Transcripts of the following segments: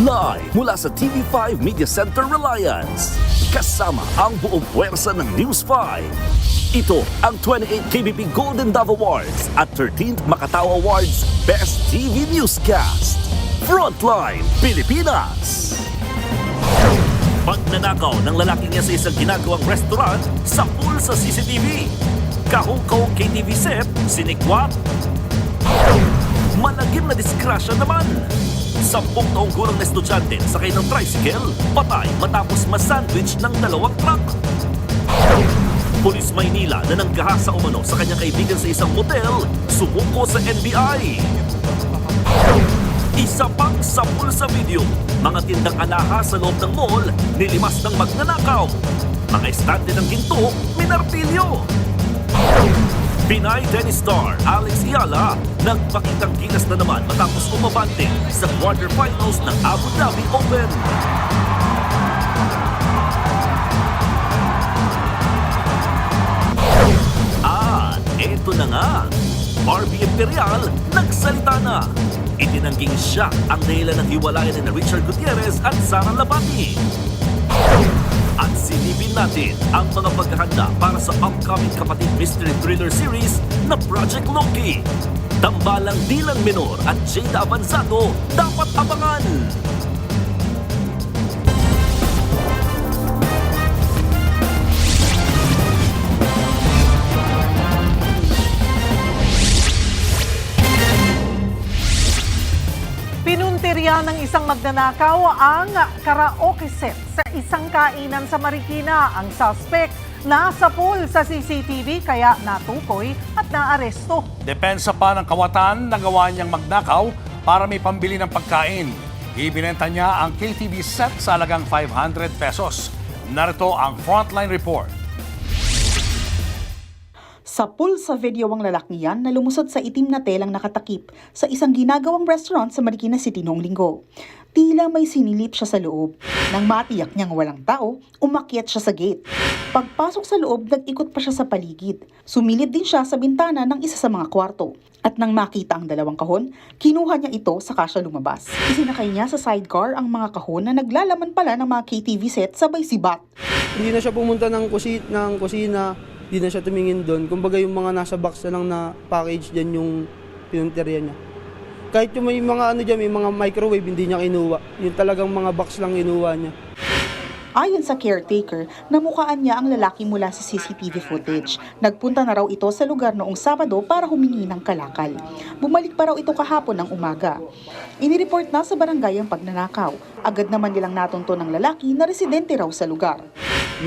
Live mula sa TV5 Media Center Reliance. Kasama ang buong puwersa ng News 5. Ito ang 28th KBP Golden Dove Awards at 13th Makatao Awards Best TV Newscast. Frontline Pilipinas! Pagnanakaw ng lalaki niya sa isang ginagawang restaurant sa pool sa CCTV. Kahungkaw KTV set, sinikwat. Malagim na disgrasya naman. 10 taong gulang na estudyante sakay ng tricycle, patay matapos masandwich ng 2 truck. Pulis Maynila na nanggahasa umano sa kanyang kaibigan sa isang motel, sumuko sa NBI. Isa pang sapul sa video, mga tindang alahas sa loob ng mall, nilimas ng magnanakaw. Mga estante ng ginto, minartilyo. Pinay tennis star Alex Ayala nagpakitang gilas na naman matapos umabante sa quarterfinals ng Abu Dhabi Open. At eto na nga, Barbie Imperial nagsalita na. Itinangging siya ang dahilan ng hiwalayan ni Richard Gutierrez at Sara Labati. At silipin natin ang mga paghahanda para sa upcoming kapatid mystery thriller series na Project Loki. Tambalang Dylan Menor at Jada Avanzado dapat abangan! Pinuntirya ng isang magnanakaw ang karaoke set sa isang kainan sa Marikina. Ang suspect nasa pool sa CCTV kaya natukoy at naaresto. Depensa pa ng kawatan, nagawa niyang magnakaw para may pambili ng pagkain. Ibinenta niya ang KTV set sa halagang 500 pesos. Narito ang Frontline Report. Sa pool sa video ang lalaki yan na lumusot sa itim na telang nakatakip sa isang ginagawang restaurant sa Marikina City noong linggo. Tila may sinilip siya sa loob. Nang matiyak niyang walang tao, umakyat siya sa gate. Pagpasok sa loob, nag-ikot pa siya sa paligid. Sumilid din siya sa bintana ng isa sa mga kwarto. At nang makita ang 2 kahon, kinuha niya ito saka siya lumabas. Isinakay niya sa sidecar ang mga kahon na naglalaman pala ng mga KTV set sabay sibat. Hindi na siya pumunta ng kusina, hindi na siya tumingin doon. Kumbaga yung mga nasa box na lang na package dyan yung pinunteriya niya. Kahit yung may mga dyan, may mga microwave, hindi niya kinuha. Yung talagang mga box lang kinuha niya. Ayon sa caretaker, namukaan niya ang lalaki mula sa CCTV footage. Nagpunta na raw ito sa lugar noong Sabado para humingi ng kalakal. Bumalik pa raw ito kahapon ng umaga. Inireport na sa barangay ang pagnanakaw. Agad naman nilang natunto ng lalaki na residente raw sa lugar.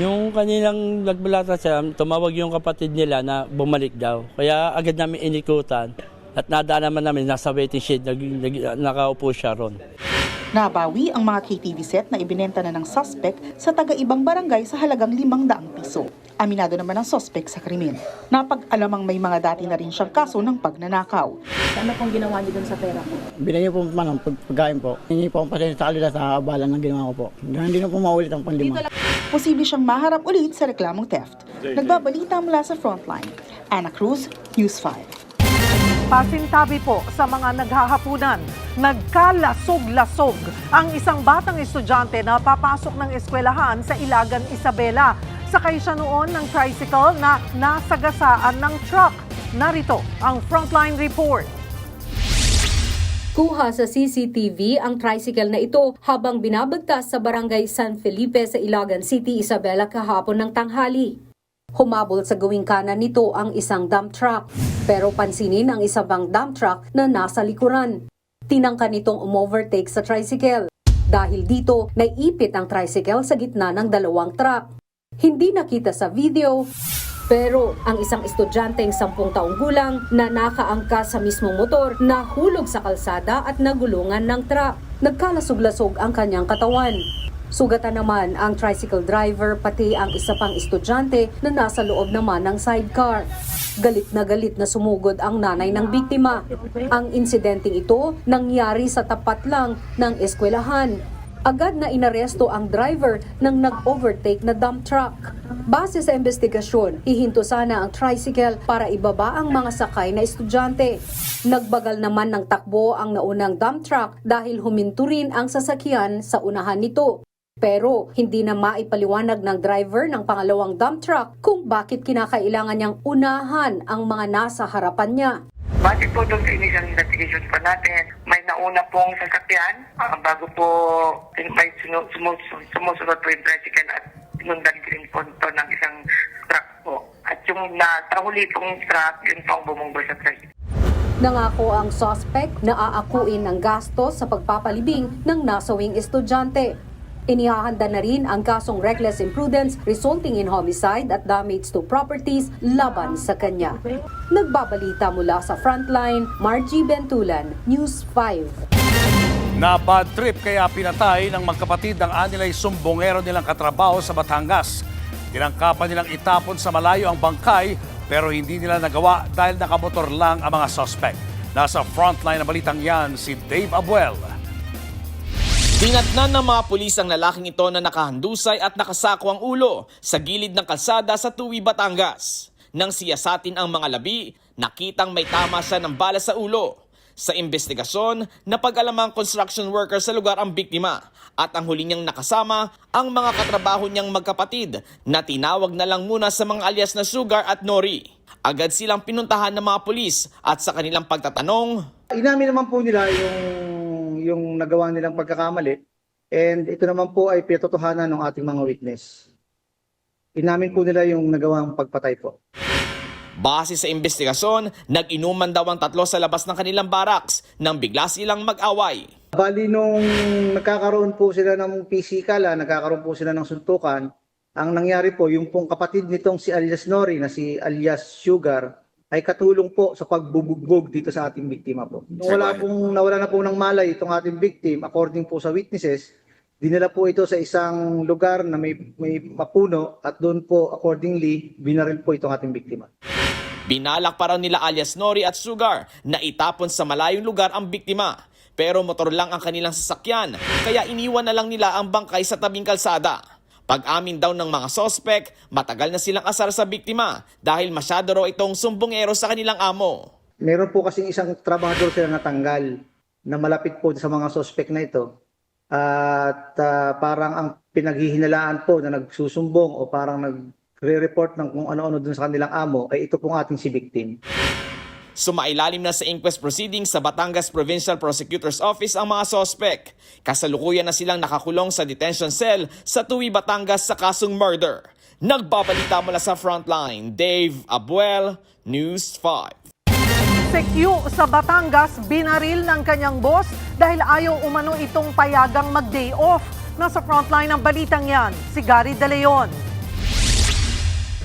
Yung kanilang nagbalata siya, tumawag yung kapatid nila na bumalik daw. Kaya agad namin inikutan at nadaan naman namin nasa waiting shed, nakaupo siya ron. Nabawi ang mga KTV set na ibinenta na ng suspect sa taga-ibang barangay sa halagang 500 piso. Aminado naman ang suspect sa krimen. Napag-alamang may mga dati na rin siyang kaso ng pagnanakaw. Ano pong ginawa niyo dun sa pera ko? Binigyan po man ang pagkain po. Hingi po ang pasensya sa kanila sa abala ng ginawa ko po. Hindi na po maulit ang panlima. Posible siyang maharap ulit sa reklamong theft. Nagbabalita mula sa Frontline. Ana Cruz, News 5. Pasintabi po sa mga naghahapunan. Nagkalasog-lasog ang isang batang estudyante na papasok ng eskwelahan sa Ilagan, Isabela. Sakay siya noon ng tricycle na nasagasaan ng truck. Narito ang Frontline Report. Kuha sa CCTV ang tricycle na ito habang binabagtas sa barangay San Felipe sa Ilagan City, Isabela kahapon ng tanghali. Humabol sa gawing kanan nito ang isang dump truck, pero pansinin ang isang pang dump truck na nasa likuran. Tinangka nitong umovertake sa tricycle. Dahil dito, naiipit ang tricycle sa gitna ng 2 truck. Hindi nakita sa video, pero ang isang estudyanteng 10 taong gulang na nakaangka sa mismong motor nahulog sa kalsada at nagulungan ng truck. Nagkalasog-lasog ang kanyang katawan. Sugatan naman ang tricycle driver pati ang isa pang estudyante na nasa loob naman ng sidecar. Galit na sumugod ang nanay ng biktima. Ang insidenteng ito nangyari sa tapat lang ng eskwelahan. Agad na inaresto ang driver ng nag-overtake na dump truck. Base sa investigasyon, hihinto sana ang tricycle para ibaba ang mga sakay na estudyante. Nagbagal naman ng takbo ang naunang dump truck dahil huminto rin ang sasakyan sa unahan nito. Pero hindi na maipaliwanag ng driver ng pangalawang dump truck kung bakit kinakailangan niyang unahan ang mga nasa harapan niya. Base po doon sa initial investigation po natin, may nauna pong sasakyan bago po may sumusunod po yung tricycle at sinundan din po ito ng isang truck po. At yung nakahuli pong truck, yun po ang bumunggo sa tricycle. Nangako ang suspect na aakuin ng gastos sa pagpapalibing ng nasawing estudyante. Inihahanda na rin ang kasong reckless imprudence resulting in homicide at damage to properties laban sa kanya. Nagbabalita mula sa Frontline, Margie Bentulan, News 5. Na bad trip kaya pinatay ng magkapatid ang anilay sumbongero nilang katrabaho sa Batangas. Tinangkapan nilang itapon sa malayo ang bangkay pero hindi nila nagawa dahil nakamotor lang ang mga suspect. Nasa frontline na balitang yan si Dave Abuel. Dinatnan ng mga pulis ang lalaking ito na nakahandusay at nakasako ang ulo sa gilid ng kalsada sa Tuwi, Batangas. Nang siyasatin ang mga labi, nakitang may tama siya ng bala sa ulo. Sa investigasyon, napag-alamang construction worker sa lugar ang biktima at ang huli niyang nakasama ang mga katrabaho niyang magkapatid na tinawag na lang muna sa mga alias na Sugar at Nori. Agad silang pinuntahan ng mga pulis at sa kanilang pagtatanong, inamin naman po nila yung nagawa nilang pagkakamali, and ito naman po ay pinatotohanan ng ating mga witness. Inamin po nila yung nagawang pagpatay po. base sa investigasyon, nag-inuman daw ang tatlo sa labas ng kanilang barracks nang bigla silang mag-away. Bali nung nagkakaroon po sila ng physical, nagkakaroon po sila ng suntukan, ang nangyari po, yung pong kapatid nitong si alias Nori na si alias Sugar, ay katulong po sa pagbubugbog dito sa ating biktima po. Nawala na po ng malay itong ating victim, according po sa witnesses, dinala po ito sa isang lugar na may mapuno at doon po accordingly binaril po itong ating biktima. Binalak pa raw nila alias Nori at Sugar na itapon sa malayong lugar ang biktima. Pero motor lang ang kanilang sasakyan, kaya iniwan na lang nila ang bangkay sa tabing kalsada. Pag-amin daw ng mga sospek, matagal na silang asar sa biktima dahil masyado raw itong sumbongero sa kanilang amo. Meron po kasing isang trabahador sila natanggal na malapit po sa mga sospek na ito. At parang ang pinaghihinalaan po na nagsusumbong o parang nagre-report ng kung ano-ano dun sa kanilang amo ay ito pong ating si victim. Sumailalim na sa inquest proceedings sa Batangas Provincial Prosecutor's Office ang mga sospek. Kasalukuyan na silang nakakulong sa detention cell sa Tuwi, Batangas sa kasong murder. Nagbabalita mula sa Frontline, Dave Abuel, News 5. Sekyu sa Batangas, binaril ng kanyang boss dahil ayaw umano itong payagang mag-day off. Nasa frontline ng balitang yan, si Gary De Leon.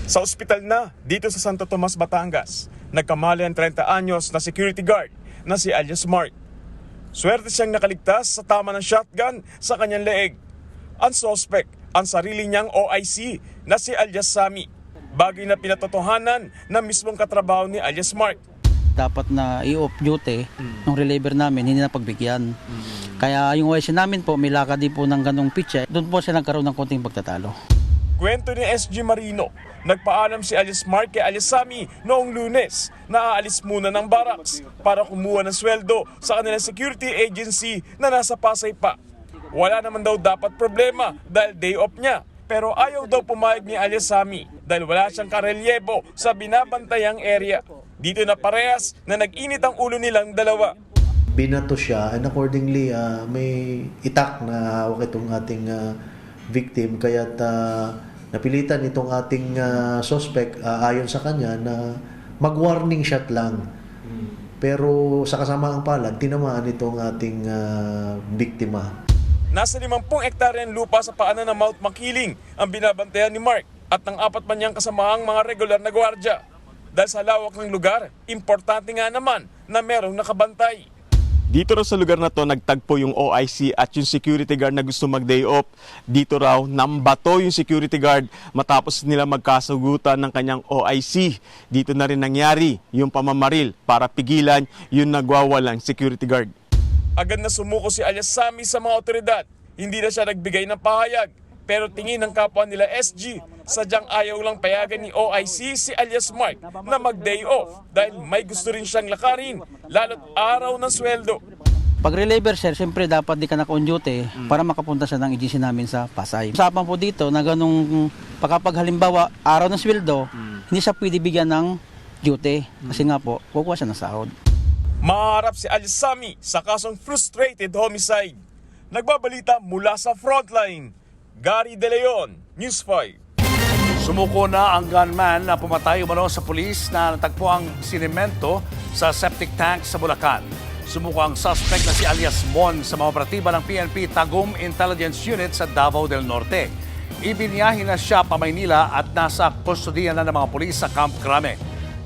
Sa ospital na, dito sa Santo Tomas, Batangas, nagkamali ang 30 anyos na security guard na si alias Mark. Swerte siyang nakaligtas sa tama ng shotgun sa kanyang leeg. Ang suspect, ang sarili niyang OIC na si alias Sammy. Bagay na pinatotohanan na mismong katrabaho ni alias Mark. Dapat na i-off duty ng reliever namin, hindi na pagbigyan. Kaya yung OIC namin po, may lakad din po ng ganong pitch. Doon po siya nagkaroon ng konting pagtatalo. Kwento ni SG Marino, nagpaalam si alias Mark kay alias Sammy noong Lunes na aalis muna ng barracks para kumuha ng sweldo sa kanilang security agency na nasa Pasay pa. Wala naman daw dapat problema dahil day off niya, pero ayaw daw pumayag ni alias Sammy dahil wala siyang karelyebo sa binabantayang area. Dito na parehas na nag-init ang ulo nilang dalawa. Binato siya and accordingly may itak na hawak itong ating victim, kaya napilitan itong ating suspect ayon sa kanya na mag-warning shot lang. Pero sa kasamaang palad, tinamaan itong ating biktima. Nasa 50 hektaryang lupa sa paanan ng Mount Makiling ang binabantayan ni Mark at ng 4 pa niyang kasamahang mga regular na gwardya. Dahil sa lawak ng lugar, importante nga naman na merong nakabantay. Dito raw sa lugar na to nagtagpo yung OIC at yung security guard na gusto mag-day off. Dito raw nambato yung security guard matapos nila magkasagutan ng kanyang OIC. Dito na rin nangyari yung pamamaril para pigilan yung nagwawalang security guard. Agad na sumuko si alias Sammy sa mga otoridad. hindi na siya nagbigay ng pahayag. Pero tingin ng kapwa nila SG, sadyang ayaw lang payagan ni OIC si alias Mark na mag-day off dahil may gusto rin siyang lakarin, lalo't araw ng sweldo. Pag reliever sir, siyempre dapat di ka naka-on duty para makapunta siya ng agency namin sa Pasay. Usapan po dito na ganung pagkapag halimbawa araw ng sweldo, hindi siya pwede bigyan ng duty kasi nga po, kukuha siya ng sahod. Maharap si alias Sammy sa kasong frustrated homicide. Nagbabalita mula sa frontline. Gary De Leon, News 5. Sumuko na ang gunman na pumatay umano sa pulis na natagpo ang sinemento sa septic tank sa Bulacan. Sumuko ang suspect na si alias Mon sa mga operatiba ng PNP Tagum Intelligence Unit sa Davao del Norte. Ibinyahin na siya pa Maynila at nasa kustodiya na ng mga pulis sa Camp Crame.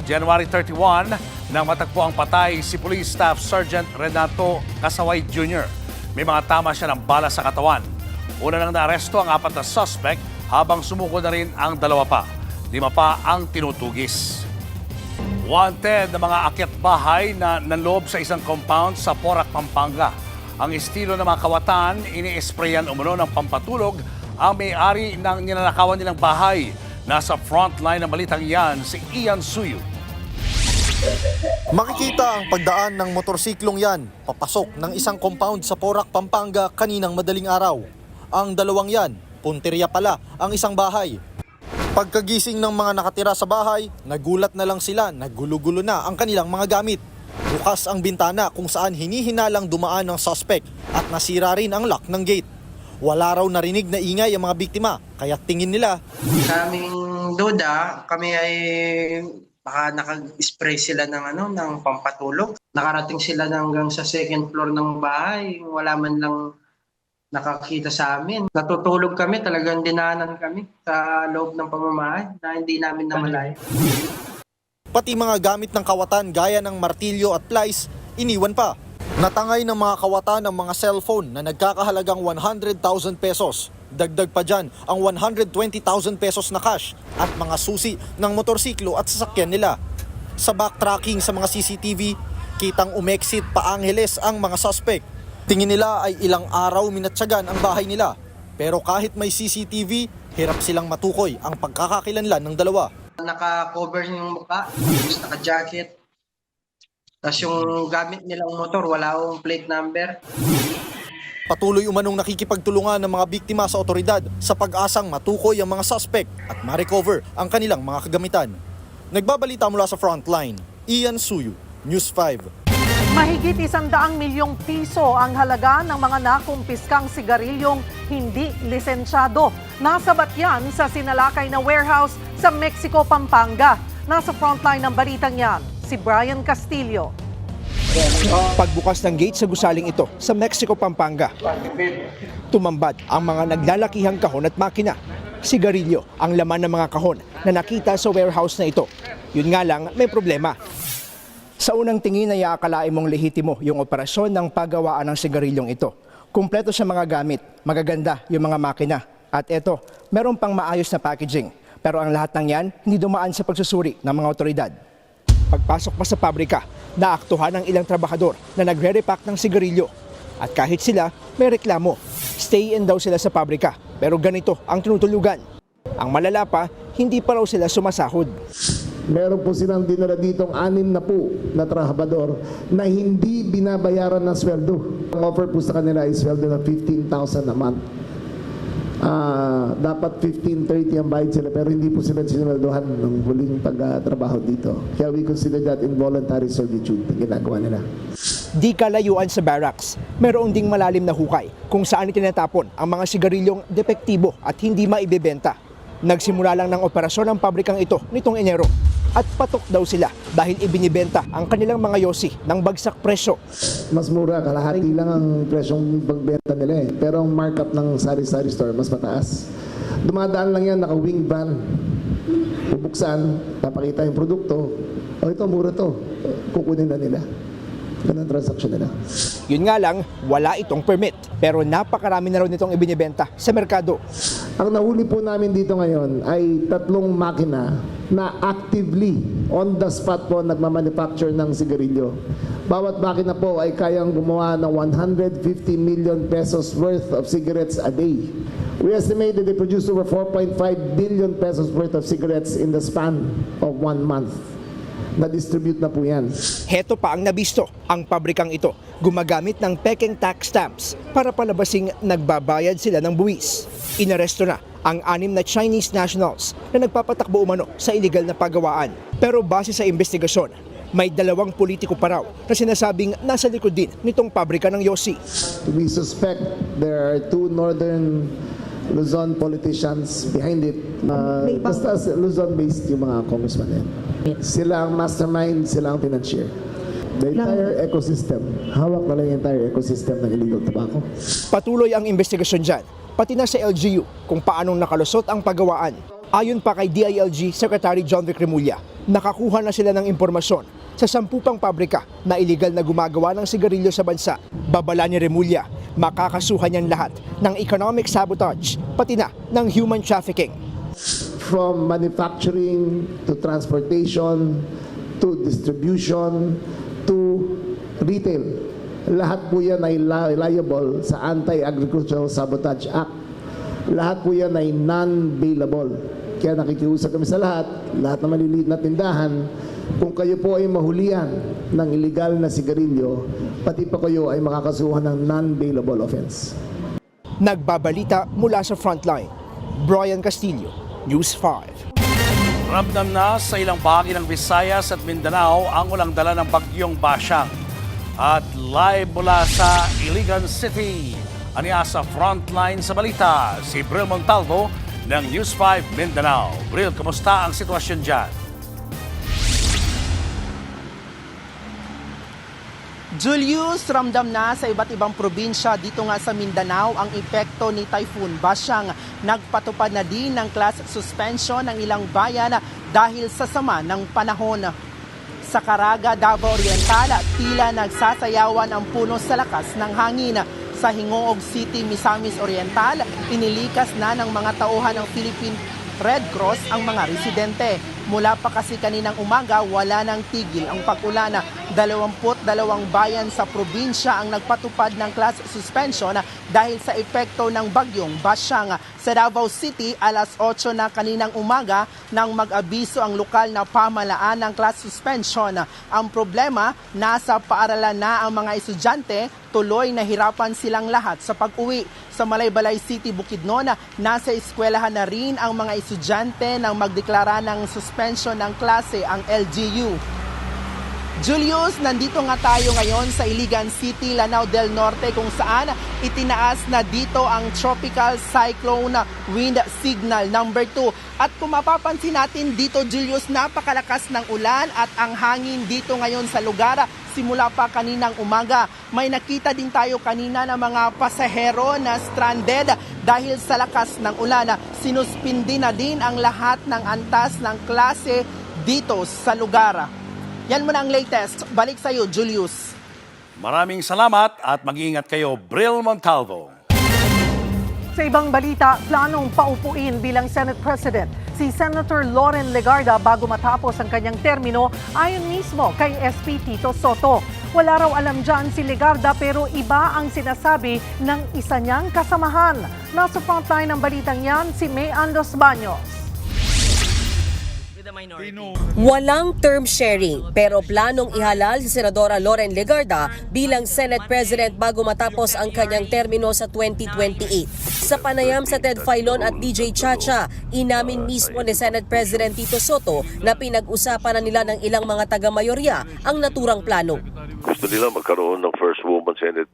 January 31, nang matagpo ang patay si Police Staff Sergeant Renato Kasaway Jr. May mga tama siya ng bala sa katawan. Una nang naaresto ang 4 na suspect habang sumuko na rin ang 2 pa. 5 pa ang tinutugis. Wanted na mga akyat bahay na nanloob sa isang compound sa Porac, Pampanga. Ang estilo ng mga kawatan, ini-sprayan umano ng pampatulog ang may-ari ng ninanakawan nilang bahay. Nasa frontline ng balitang yan si Ian Suyu. Makikita ang pagdaan ng motorsiklong yan papasok ng isang compound sa Porac, Pampanga kaninang madaling araw. Ang 2 yan, punteriya pala ang isang bahay. Pagkagising ng mga nakatira sa bahay, nagulat na lang sila na gulo-gulo na ang kanilang mga gamit. Bukas ang bintana kung saan hinihinalang dumaan ng suspect at nasira rin ang lock ng gate. Wala raw narinig na ingay ang mga biktima, kaya tingin nila. Sa aming duda, kami ay baka nakag-spray sila ng pampatulog. Nakarating sila hanggang sa second floor ng bahay, wala man lang nakakita sa amin. Natutulog kami, talagang dinanan kami sa loob ng pamamahay na hindi namin namalayan. Pati mga gamit ng kawatan gaya ng martilyo at plies, iniwan pa. Natangay ng mga kawatan ng mga cellphone na nagkakahalagang 100,000 pesos. Dagdag pa dyan ang 120,000 pesos na cash at mga susi ng motorsiklo at sasakyan nila. Sa backtracking sa mga CCTV, kitang umexit pa Angeles ang mga suspect. Tingin nila ay ilang araw minatsagan ang bahay nila. Pero kahit may CCTV, hirap silang matukoy ang pagkakakilanlan ng 2. Naka-cover yung mukha, naka-jacket. Tapos yung gamit nilang motor, wala akong plate number. Patuloy umanong nakikipagtulungan ng mga biktima sa otoridad sa pag-asang matukoy ang mga suspect at ma-recover ang kanilang mga kagamitan. Nagbabalita mula sa frontline, Ian Suyu, News 5. Mahigit 100 milyong piso ang halaga ng mga nakumpiskang sigarilyong hindi lisensyado. Nasabat yan sa sinalakay na warehouse sa Mexico, Pampanga. Nasa frontline ng balitang yan, si Brian Castillo. Pagbukas ng gate sa gusaling ito sa Mexico, Pampanga, tumambad ang mga naglalakihang kahon at makina. Sigarilyo ang laman ng mga kahon na nakita sa warehouse na ito. Yun nga lang, may problema. Sa unang tingin ay aakalain mong lehitimo yung operasyon ng paggawaan ng sigarilyong ito. Kumpleto sa mga gamit, magaganda yung mga makina. At eto, meron pang maayos na packaging. Pero ang lahat ng yan, hindi dumaan sa pagsusuri ng mga otoridad. Pagpasok pa sa pabrika, naaktuhan ang ilang trabahador na nagre-repack ng sigarilyo. At kahit sila, may reklamo. Stay in daw sila sa pabrika, pero ganito ang tinutulugan. Ang malala pa, hindi pa raw sila sumasahod. Meron po silang dinala ditong 6 na trabahador na hindi binabayaran ng sweldo. Ang offer po sa kanila ay sweldo na 15,000 a month. Dapat 15-30 ang bayad sila pero hindi po sila sinweldohan ng huling pagtrabaho dito. Kaya we consider that involuntary servitude na ginagawa nila. Di kalayuan sa barracks, meron ding malalim na hukay kung saan itinatapon ang mga sigarilyong depektibo at hindi maibebenta. Nagsimula lang ng operasyon ang pabrikang ito nitong Enero at patok daw sila dahil ibinibenta ang kanilang mga yosi ng bagsak presyo. Mas mura, kalahati lang ang presyong pagbenta nila eh. Pero ang markup ng sari-sari store mas mataas. Dumadaan lang yan, naka-wing van. Bubuksan, papakita yung produkto. O ito, mura to. Kukunin na nila. Ganun ang transaksyon nila. Yun nga lang, wala itong permit. Pero napakarami na raw nitong ibinibenta sa merkado. Ang nahuli po namin dito ngayon ay 3 makina na actively on the spot po nagmamanufacture ng sigarilyo. Bawat makina po ay kayang gumawa ng 150 million pesos worth of cigarettes a day. We estimate that they produce over 4.5 billion pesos worth of cigarettes in the span of 1 month. Na-distribute na po yan. Heto pa ang nabisto, ang pabrikang ito gumagamit ng pekeng tax stamps para palabasing nagbabayad sila ng buwis. Inaresto na ang 6 na Chinese nationals na nagpapatakbo umano sa iligal na pagawaan. Pero base sa investigasyon, may 2 politiko pa raw na sinasabing nasa likod din nitong pabrika ng Yossi. We suspect there are 2 northern Luzon politicians behind it. Basta Luzon-based yung mga congressman yan. Sila ang mastermind, sila ang financier. The entire ecosystem, hawak na lang yung entire ecosystem ng illegal tobacco. Patuloy ang investigasyon dyan, pati na sa LGU kung paanong nakalusot ang pagawaan. Ayon pa kay DILG Secretary John Vic Remulla, nakakuha na sila ng impormasyon sa 10 pang pabrika na iligal na gumagawa ng sigarilyo sa bansa. Babala ni Remulla, makakasuhan niyan lahat ng economic sabotage, pati na ng human trafficking. From manufacturing to transportation to distribution to retail, lahat po yan ay liable sa Anti-Agricultural Sabotage Act. Lahat po yan ay non-bailable. Kaya nakikiusap kami sa lahat na maliliit na tindahan, kung kayo po ay mahulihan ng illegal na sigarilyo, pati pa kayo ay makakasuhan ng non-bailable offense. Nagbabalita mula sa frontline, Brian Castillo, News 5. Ramdam na sa ilang bahagi ng Visayas at Mindanao ang ulang dala ng bagyong Basyang. At live mula sa Iligan City, aniya sa frontline sa balita, si Bril Montalvo ng News 5 Mindanao. Bril, kamusta ang sitwasyon dyan? Julius, ramdam na sa iba't ibang probinsya dito nga sa Mindanao ang epekto ni Typhoon Basyang. Nagpatupad na din ng class suspension ng ilang bayan dahil sa sama ng panahon. Sa Caraga, Davao Oriental, tila nagsasayawan ang puno sa lakas ng hangin. Sa Hingoog City, Misamis Oriental, inilikas na ng mga tauhan ng Philippine Red Cross ang mga residente. Mula pa kasi kaninang umaga, wala nang tigil ang pag-ulan. 22 bayan sa probinsya ang nagpatupad ng class suspension dahil sa epekto ng bagyong Basyang. Sa Davao City, alas 8 na kaninang umaga nang mag-abiso ang lokal na pamahalaan ng class suspension. Ang problema, nasa paaralan na ang mga estudyante, tuloy nahirapan silang lahat sa pag-uwi. Sa Malaybalay City, Bukidnon, nasa eskwelahan na rin ang mga estudyante nang magdeklara ng suspension ng klase ang LGU. Julius, nandito nga tayo ngayon sa Iligan City, Lanao del Norte kung saan itinaas na dito ang Tropical Cyclone Wind Signal number 2. At kung mapapansin natin dito, Julius, napakalakas ng ulan at ang hangin dito ngayon sa lugar simula pa kaninang umaga. May nakita din tayo kanina ng mga pasahero na stranded dahil sa lakas ng ulan. Sinuspindi na din ang lahat ng antas ng klase dito sa lugar. Yan muna ang latest. Balik sa iyo, Julius. Maraming salamat at mag-iingat kayo, Bril Montalvo. Sa ibang balita, planong paupuin bilang Senate President si Senator Loren Legarda bago matapos ang kanyang termino ayon mismo kay SP Tito Soto. Wala raw alam dyan si Legarda pero iba ang sinasabi ng isa niyang kasamahan. Nasa frontline ng balitang yan si May Andos Baños. Walang term sharing pero planong ihalal si Senadora Loren Legarda bilang Senate President bago matapos ang kanyang termino sa 2028. Sa panayam sa Ted Filon at DJ Chacha, inamin mismo ni Senate President Tito Soto na pinag-usapan na nila ng ilang mga taga-mayorya ang naturang plano. Gusto nila magkaroon ng first woman Senate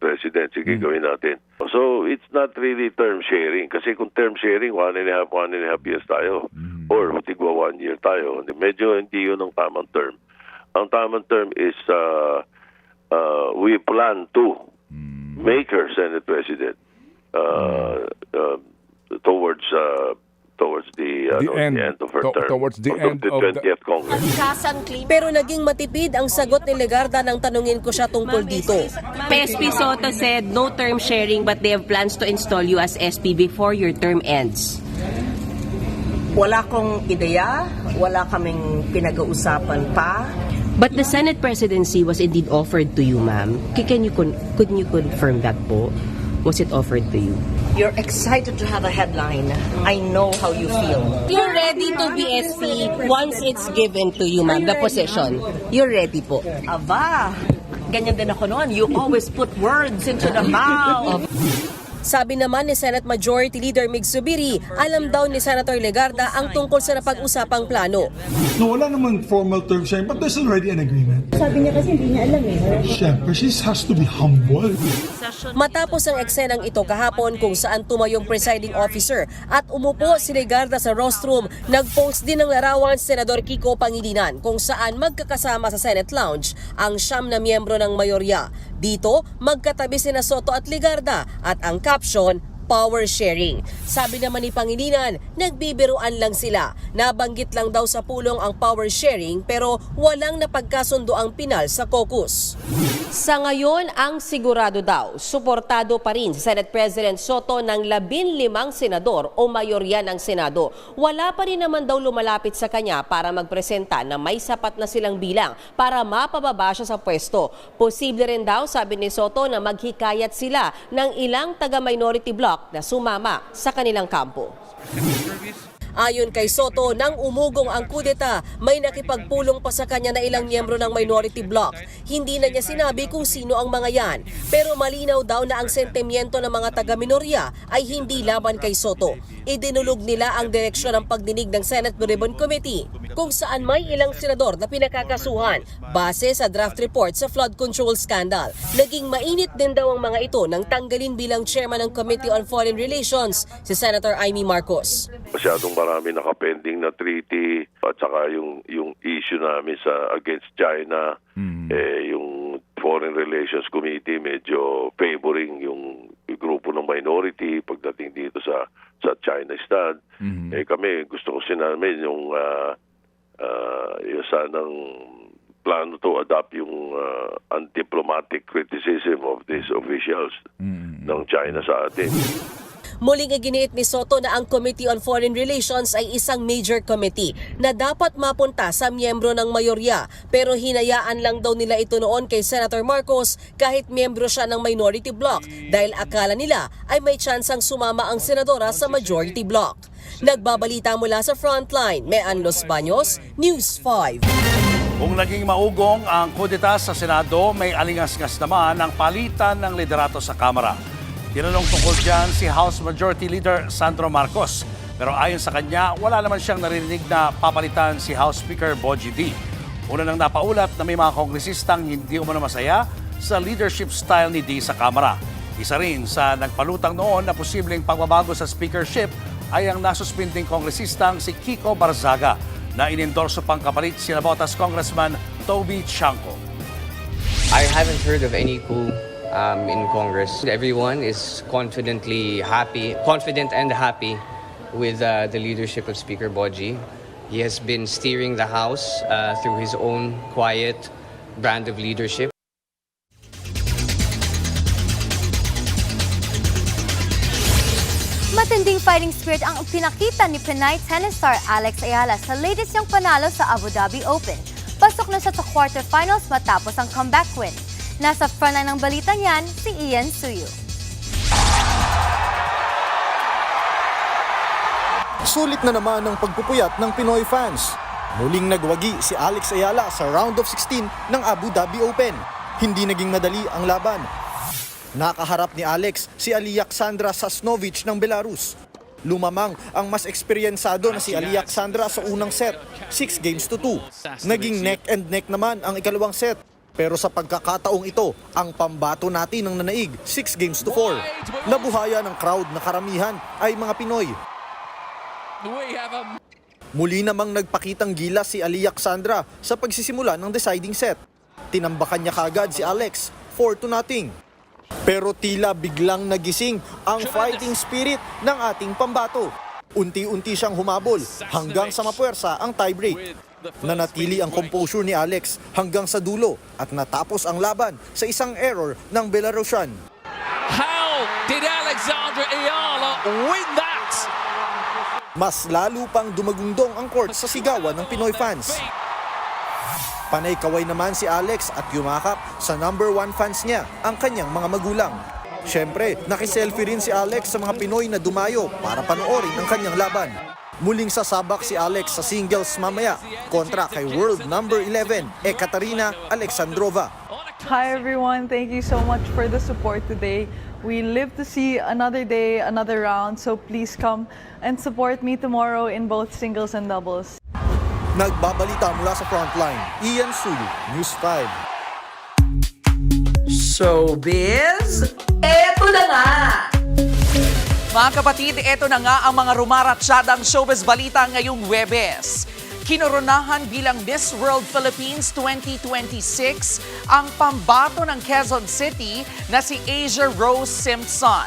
President. Sige, gawin natin. So, it's not really term sharing. Kasi kung term sharing, 1.5 years tayo. Or tigwa 1 year tayo. Medyo hindi yun ang tamang term. Ang tamang term is we plan to make her Senate President towards the end of her term. Towards the end of the 20th Congress. Pero naging matipid ang sagot ni Legarda nang tanungin ko siya tungkol dito. SP Soto said no term sharing but they have plans to install you as SP before your term ends. Wala kong ideya, wala kaming pinag-uusapan pa. But the Senate presidency was indeed offered to you, ma'am. Could you confirm that po? Was it offered to you? You're excited to have a headline. I know how you feel. You're ready to be SP once it's given to you, ma'am, the position. You're ready po. Aba, ganyan din ako noon. You always put words into the mouth. Sabi naman ni Senate Majority Leader Mig Zubiri, alam daw ni Senator Legarda ang tungkol sa napag-usapang plano. No, wala naman formal term sharing, but there's already an agreement. Sabi niya kasi hindi niya alam eh. Siyempre, she has to be humble. Matapos ang eksenang ito kahapon kung saan tumayong presiding officer at umupo si Legarda sa rostrum, nag-post din ng larawan si Senador Kiko Pangilinan kung saan magkakasama sa Senate Lounge ang 9 na miyembro ng mayorya. Dito, magkatabi sina Soto at Legarda at ang caption, power sharing. Sabi naman ni Pangilinan, nagbibiruan lang sila. Nabanggit lang daw sa pulong ang power sharing pero walang napagkasundo ang pinal sa caucus. Sa ngayon, ang sigurado daw, suportado pa rin si Senate President Soto ng 15 senador o mayorya ng Senado. Wala pa rin naman daw lumalapit sa kanya para magpresenta na may sapat na silang bilang para mapababa siya sa pwesto. Posible rin daw, sabi ni Soto, na maghikayat sila ng ilang taga-minority bloc na sumama sa kanilang kampo. Ayon kay Soto, nang umugong ang kudeta, may nakipagpulong pa sa kanya na ilang miyembro ng minority bloc. Hindi na niya sinabi kung sino ang mga yan. Pero malinaw daw na ang sentimiento ng mga taga-minorya ay hindi laban kay Soto. Idinulog nila ang direksyon ng pagdinig ng Senate Blue Ribbon Committee, kung saan may ilang senador na pinakakasuhan base sa draft report sa flood control scandal. Naging mainit din daw ang mga ito nang tanggalin bilang chairman ng Committee on Foreign Relations si Senator Amy Marcos. Masyadong marami nakapending na treaty at saka yung issue namin sa against China, yung Foreign Relations Committee medyo favoring yung grupo ng minority pagdating dito sa China stand. Kami gusto ko sinamin yung sanang plano to adopt yung undiplomatic criticism of these officials ng China sa atin. Muling iginiit ni Soto na ang Committee on Foreign Relations ay isang major committee na dapat mapunta sa miyembro ng mayorya, pero hinayaan lang daw nila ito noon kay Senator Marcos kahit miyembro siya ng minority bloc dahil akala nila ay may tsansang sumama ang senadora sa majority bloc. Nagbabalita mula sa Frontline, Mean Los Baños, News 5. Kung naging maugong ang kudeta sa Senado, may alingas-ngas naman ang palitan ng liderato sa Kamara. Tinanong tungkol dyan si House Majority Leader Sandro Marcos. Pero ayon sa kanya, wala naman siyang narinig na papalitan si House Speaker Bogie D. Una nang napaulat na may mga kongresistang hindi umano masaya sa leadership style ni D sa Kamara. Isa rin sa nagpalutang noon na posibleng pagbabago sa speakership ay ang nasuspinding kongresistang si Kiko Barzaga na inendorso pang kapalit si Navotas Congressman Toby Chanco. I haven't heard of any coup in Congress. Everyone is confident and happy with the leadership of Speaker Bogie. He has been steering the House through his own quiet brand of leadership. Matinding fighting spirit ang pinakita ni Pinay tennis star Alex Ayala sa latest niyang panalo sa Abu Dhabi Open. Pasok na siya sa quarterfinals matapos ang comeback win. Nasa frontline ng balitang yan, si Ian Suyu. Sulit na naman ang pagpupuyat ng Pinoy fans. Muling nagwagi si Alex Ayala sa round of 16 ng Abu Dhabi Open. Hindi naging madali ang laban. Nakaharap ni Alex si Alexandra Sasnovich ng Belarus. Lumamang ang mas eksperyensado na si Alexandra sa unang set, 6-2. Naging neck and neck naman ang ikalawang set. Pero sa pagkakataong ito, ang pambato natin ng nanaig, 6-4. Nabuhaya ng crowd na karamihan ay mga Pinoy. Muli namang nagpakitang gilas si Alexandra sa pagsisimula ng deciding set. Tinambakan niya kagad si Alex, 4-0. Pero tila biglang nagising ang fighting spirit ng ating pambato. Unti-unti siyang humabol hanggang sa mapuwersa ang tiebreak. Nanatili ang composure ni Alex hanggang sa dulo at natapos ang laban sa isang error ng Belarusian. How did Alexandra Ayala win that? Mas lalo pang dumagundong ang court sa sigawan ng Pinoy fans. Panay kaway naman si Alex at yumakap sa number 1 fans niya, ang kanyang mga magulang. Siyempre, nakiselfie rin si Alex sa mga Pinoy na dumayo para panoorin ang kanyang laban. Muling sasabak si Alex sa singles mamaya kontra kay world number 11, Ekaterina Alexandrova. Hi everyone, thank you so much for the support today. We live to see another day, another round, so please come and support me tomorrow in both singles and doubles. Nagbabalita mula sa Frontline, Ian Sulu, News 5. Showbiz, eto na nga! Mga kapatid, eto na nga ang mga rumaratsyadang showbiz balita ngayong Huwebes. Kinoronahan bilang Miss World Philippines 2026 ang pambato ng Quezon City na si Asia Rose Simpson.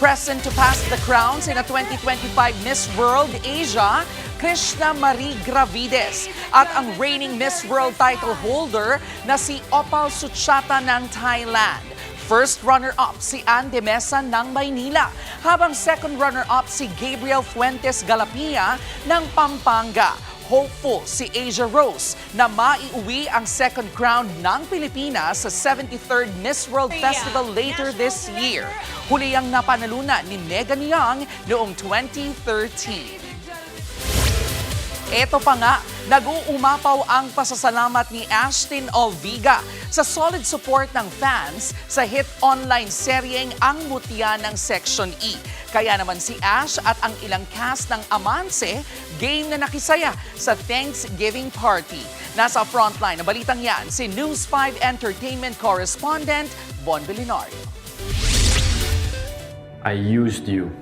Present to pass the crowns in a 2025 Miss World Asia, Krishna Marie Gravides at ang reigning Miss World title holder na si Opal Suchata ng Thailand. First runner-up si Ann de Mesa ng Maynila, habang second runner-up si Gabriel Fuentes Galapia ng Pampanga. Hopeful si Asia Rose na maiuwi ang second crown ng Pilipinas sa 73rd Miss World Festival later this year. Huli ang napanalunan ni Megan Young noong 2013. Ito pa nga, nag-uumapaw ang pasasalamat ni Ashtin Olviga sa solid support ng fans sa hit online seryeng Ang Mutya ng Section E. Kaya naman si Ash at ang ilang cast ng Amanse, game na nakisaya sa Thanksgiving party. Nasa frontline na balitang yan, si News 5 Entertainment Correspondent Bon Vilinario. I used you,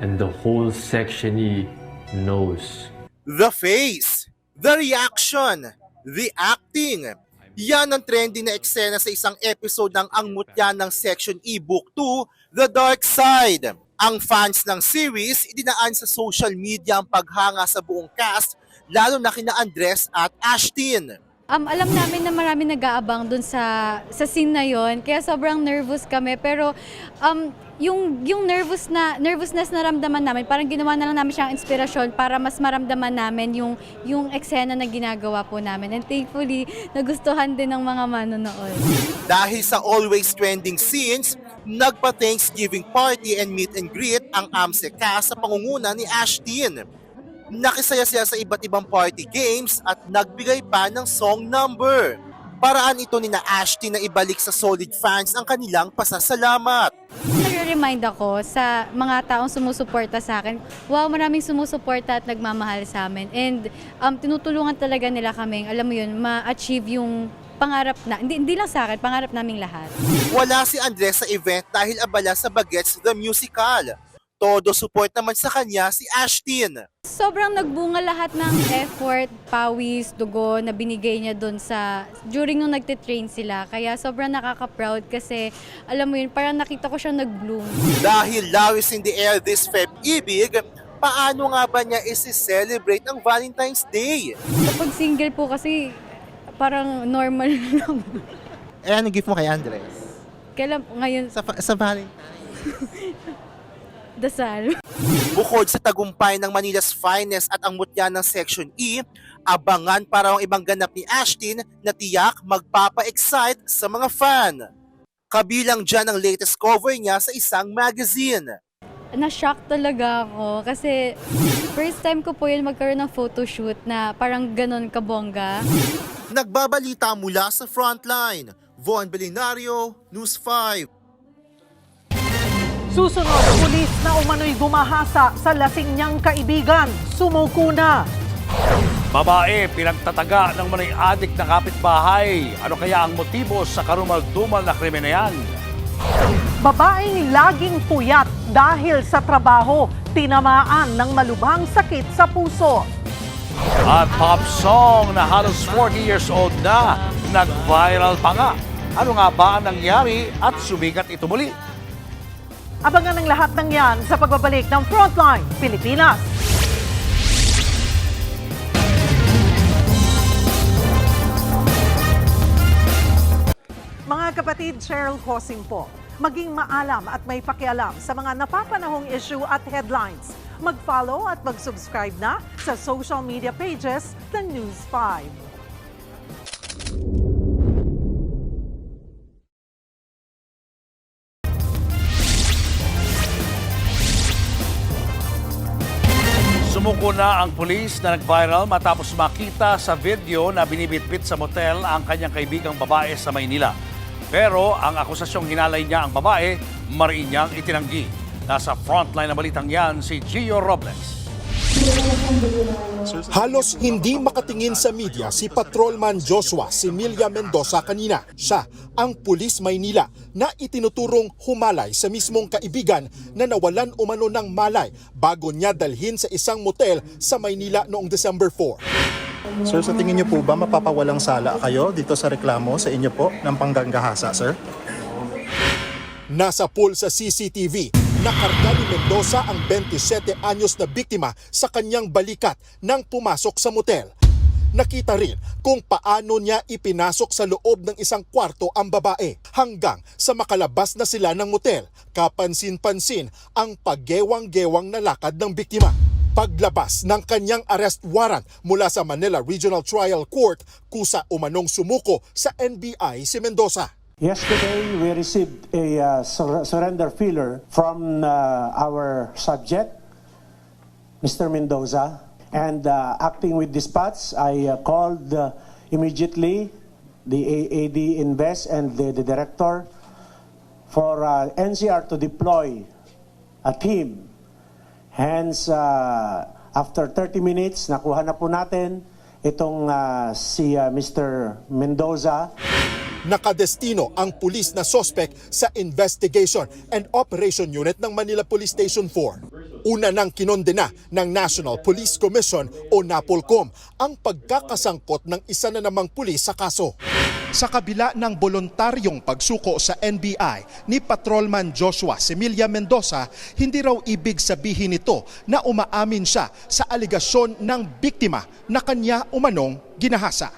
and the whole Section E knows. The face, the reaction, the acting. Yan ang trending na eksena sa isang episode ng Ang Mutya ng Section E Book 2, The Dark Side. Ang fans ng series idinaan sa social media ang paghanga sa buong cast, lalo na kina Andres at Ashtin. Alam namin na marami nag-aabang dun sa scene na yon, kaya sobrang nervous kami, pero yung nervousness na ramdaman namin, parang ginawa na lang namin siyang inspirasyon para mas maramdaman namin yung eksena na ginagawa po namin. And thankfully, nagustuhan din ng mga manonood. Dahil sa always trending scenes, nagpa-Thanksgiving party and meet and greet ang AMSE cast sa pangunguna ni Ashtin. Nakisaya siya sa iba't ibang party games at nagbigay pa ng song number. Paraan ito ni na Ashtin na ibalik sa solid fans ang kanilang pasasalamat. Nagre-remind ako sa mga taong sumusuporta sa akin, wow, maraming sumusuporta at nagmamahal sa amin. And tinutulungan talaga nila kaming, alam mo yun, ma-achieve yung pangarap na, hindi lang sa akin, pangarap naming lahat. Wala si Andres sa event dahil abala sa Bagets the Musical. Todo support naman sa kanya si Ashtin. Sobrang nagbunga lahat ng effort, pawis, dugo na binigay niya doon during nung nagtitrain sila. Kaya sobrang nakaka-proud kasi alam mo yun, parang nakita ko siyang nag-bloom. Dahil lawis in the air this Feb Ibig, paano nga ba niya isi-celebrate ang Valentine's Day? Kapag single po kasi parang normal lang. Anong gift mo kay Andres? Kailan ngayon? Sa Valentine's? Dasal. Bukod sa tagumpay ng Manila's Finest at ang mutya ng Section E, abangan para ang ibang ganap ni Ashtin na tiyak magpapa-excite sa mga fan. Kabilang dyan ang latest cover niya sa isang magazine. Na-shock talaga ako kasi first time ko po yun magkaroon ng photoshoot na parang ganon kabongga. Nagbabalita mula sa Frontline, Von Vilinario, News 5. Susunod, pulis na umano'y gumahasa sa lasing niyang kaibigan. Sumuko na. Babae, pinagtataga ng manay adik na kapitbahay. Ano kaya ang motibo sa karumal-dumal na krimen na yan? Babaeng laging puyat dahil sa trabaho, tinamaan ng malubhang sakit sa puso. At pop song na halos 40 years old na, nag-viral pa nga. Ano nga ba ang nangyari at sumikat ito muli? Abangan ang lahat ng yan sa pagbabalik ng Frontline Pilipinas. Mga kapatid, Cheryl Cosing po. Maging maalam at may pakialam sa mga napapanahong issue at headlines. Mag-follow at mag-subscribe na sa social media pages ng News 5. Sumuko na ang pulis na nag-viral matapos makita sa video na binibitbit sa motel ang kanyang kaibigang babae sa Maynila. Pero ang akusasyong hinalay niya ang babae, mariin niyang itinanggi. Nasa frontline na balitang yan si Gio Robles. Halos hindi makatingin sa media si Patrolman Joshua Similia Mendoza kanina. Siya ang pulis Maynila na itinuturong humalay sa mismong kaibigan na nawalan umano ng malay bago niya dalhin sa isang motel sa Maynila noong December 4. Sir, sa tingin niyo po ba mapapawalang sala kayo dito sa reklamo sa inyo po ng pangganggahasa, sir? Nasa pool sa CCTV, nakarga ni Mendoza ang 27 anyos na biktima sa kanyang balikat nang pumasok sa motel. Nakita rin kung paano niya ipinasok sa loob ng isang kwarto ang babae hanggang sa makalabas na sila ng motel. Kapansin-pansin ang paggewang-gewang na lakad ng biktima. Paglabas ng kanyang arrest warrant mula sa Manila Regional Trial Court, kusa umanong sumuko sa NBI si Mendoza. Yesterday, we received a surrender feeler from our subject, Mr. Mendoza. And acting with dispatch, I called immediately the AD Invest and the director for NCR to deploy a team. Hence, after 30 minutes, nakuha na po natin itong si Mr. Mendoza. Nakadestino ang pulis na suspect sa Investigation and Operation Unit ng Manila Police Station 4. Una nang kinondena ng National Police Commission o NAPOLCOM ang pagkakasangkot ng isa na namang pulis sa kaso. Sa kabila ng voluntaryong pagsuko sa NBI ni Patrolman Joshua Similia Mendoza, hindi raw ibig sabihin nito na umaamin siya sa aligasyon ng biktima na kanya umanong ginahasa.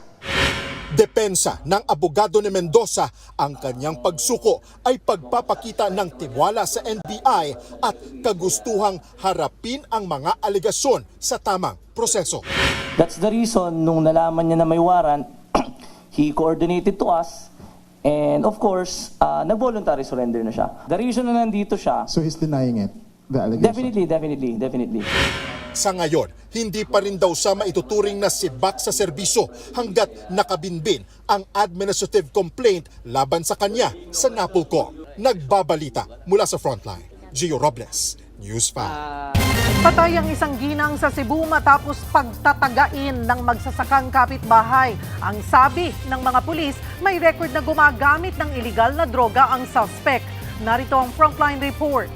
Depensa ng abogado ni Mendoza, ang kanyang pagsuko ay pagpapakita ng tiwala sa NBI at kagustuhang harapin ang mga aligasyon sa tamang proseso. That's the reason nung nalaman niya na may warrant, he coordinated to us and of course, nag-voluntary surrender na siya. The reason na nandito siya... So he's denying it? The allegation? Definitely. Sa ngayon, hindi pa rin daw siya maituturing na sibak sa serbisyo hanggat nakabinbin ang administrative complaint laban sa kanya sa NAPOLCOM. Nagbabalita mula sa frontline, Gio Robles, News 5. Patay ang isang ginang sa Cebu matapos pagtatagain ng magsasakang kapitbahay. Ang sabi ng mga pulis, may record na gumagamit ng iligal na droga ang suspect. Narito ang frontline report.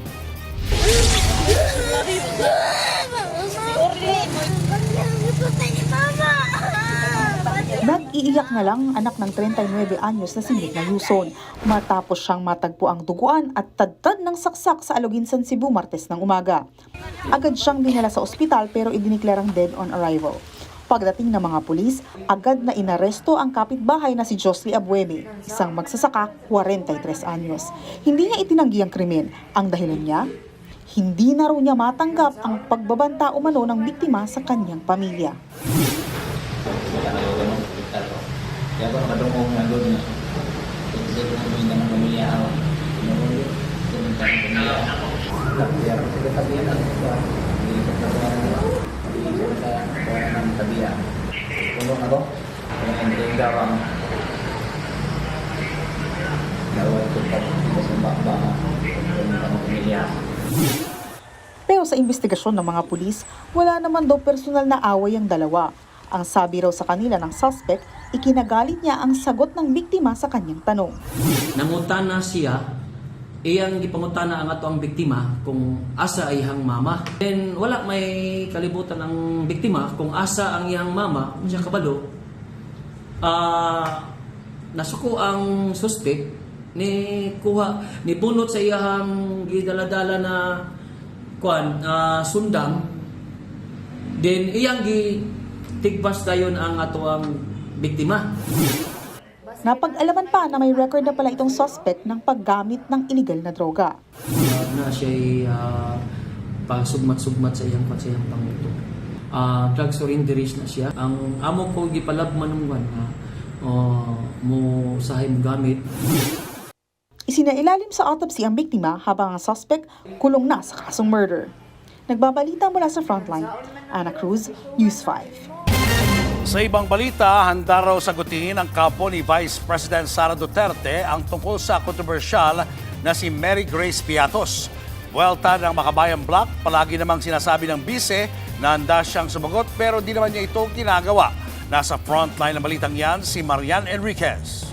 Nag-iiyak na lang anak ng 39 anyos na si Mirna Yuson matapos siyang matagpo ang duguan at tadtad ng saksak sa Aloginsan, Cebu Martes ng umaga. Agad siyang dinala sa ospital pero idineklarang dead on arrival. Pagdating ng mga pulis, agad na inaresto ang kapitbahay na si Josly Abueme, isang magsasaka 43 anyos. Hindi niya itinanggi ang krimen. Ang dahilan niya, hindi na raw niya matanggap ang pagbabanta umano ng biktima sa kanyang pamilya. Pero sa investigasyon ng mga pulis, wala naman daw personal na away ang dalawa. Ang sabi raw sa kanila ng suspect, ikinagalit niya ang sagot ng biktima sa kanyang tanong. Nangutana siya, iyang gipangutana ang ato ang biktima kung asa ay iyang mama. Then wala may kalibutan ang biktima kung asa ang iyang mama, siya kabalo. Nasuko ang suspect ni bunot sa iyang gidaladala na sundang. Then iyang tigbas dayon ang ato ang biktima. Napag-alaman pa na may record na pala itong suspect ng paggamit ng illegal na droga. Na siya'y pagsugmat-sugmat sa iyang panguto. Drug surrenderies na siya. Ang amo ko gipalabman ng na mo usahay mo gamit. Isinailalim sa autopsy ang biktima habang ang suspect kulong na sa kasong murder. Nagbabalita mula sa Frontline, Ana Cruz, News 5. Sa ibang balita, handa raw sagutin ng kampo ni Vice President Sara Duterte ang tungkol sa kontrobersyal na si Mary Grace Piatos. Buwelta ng Makabayan Block, palagi namang sinasabi ng bise na handa siyang sumagot pero di naman niya ito ginagawa. Nasa frontline ng balitang yan si Marian Enriquez.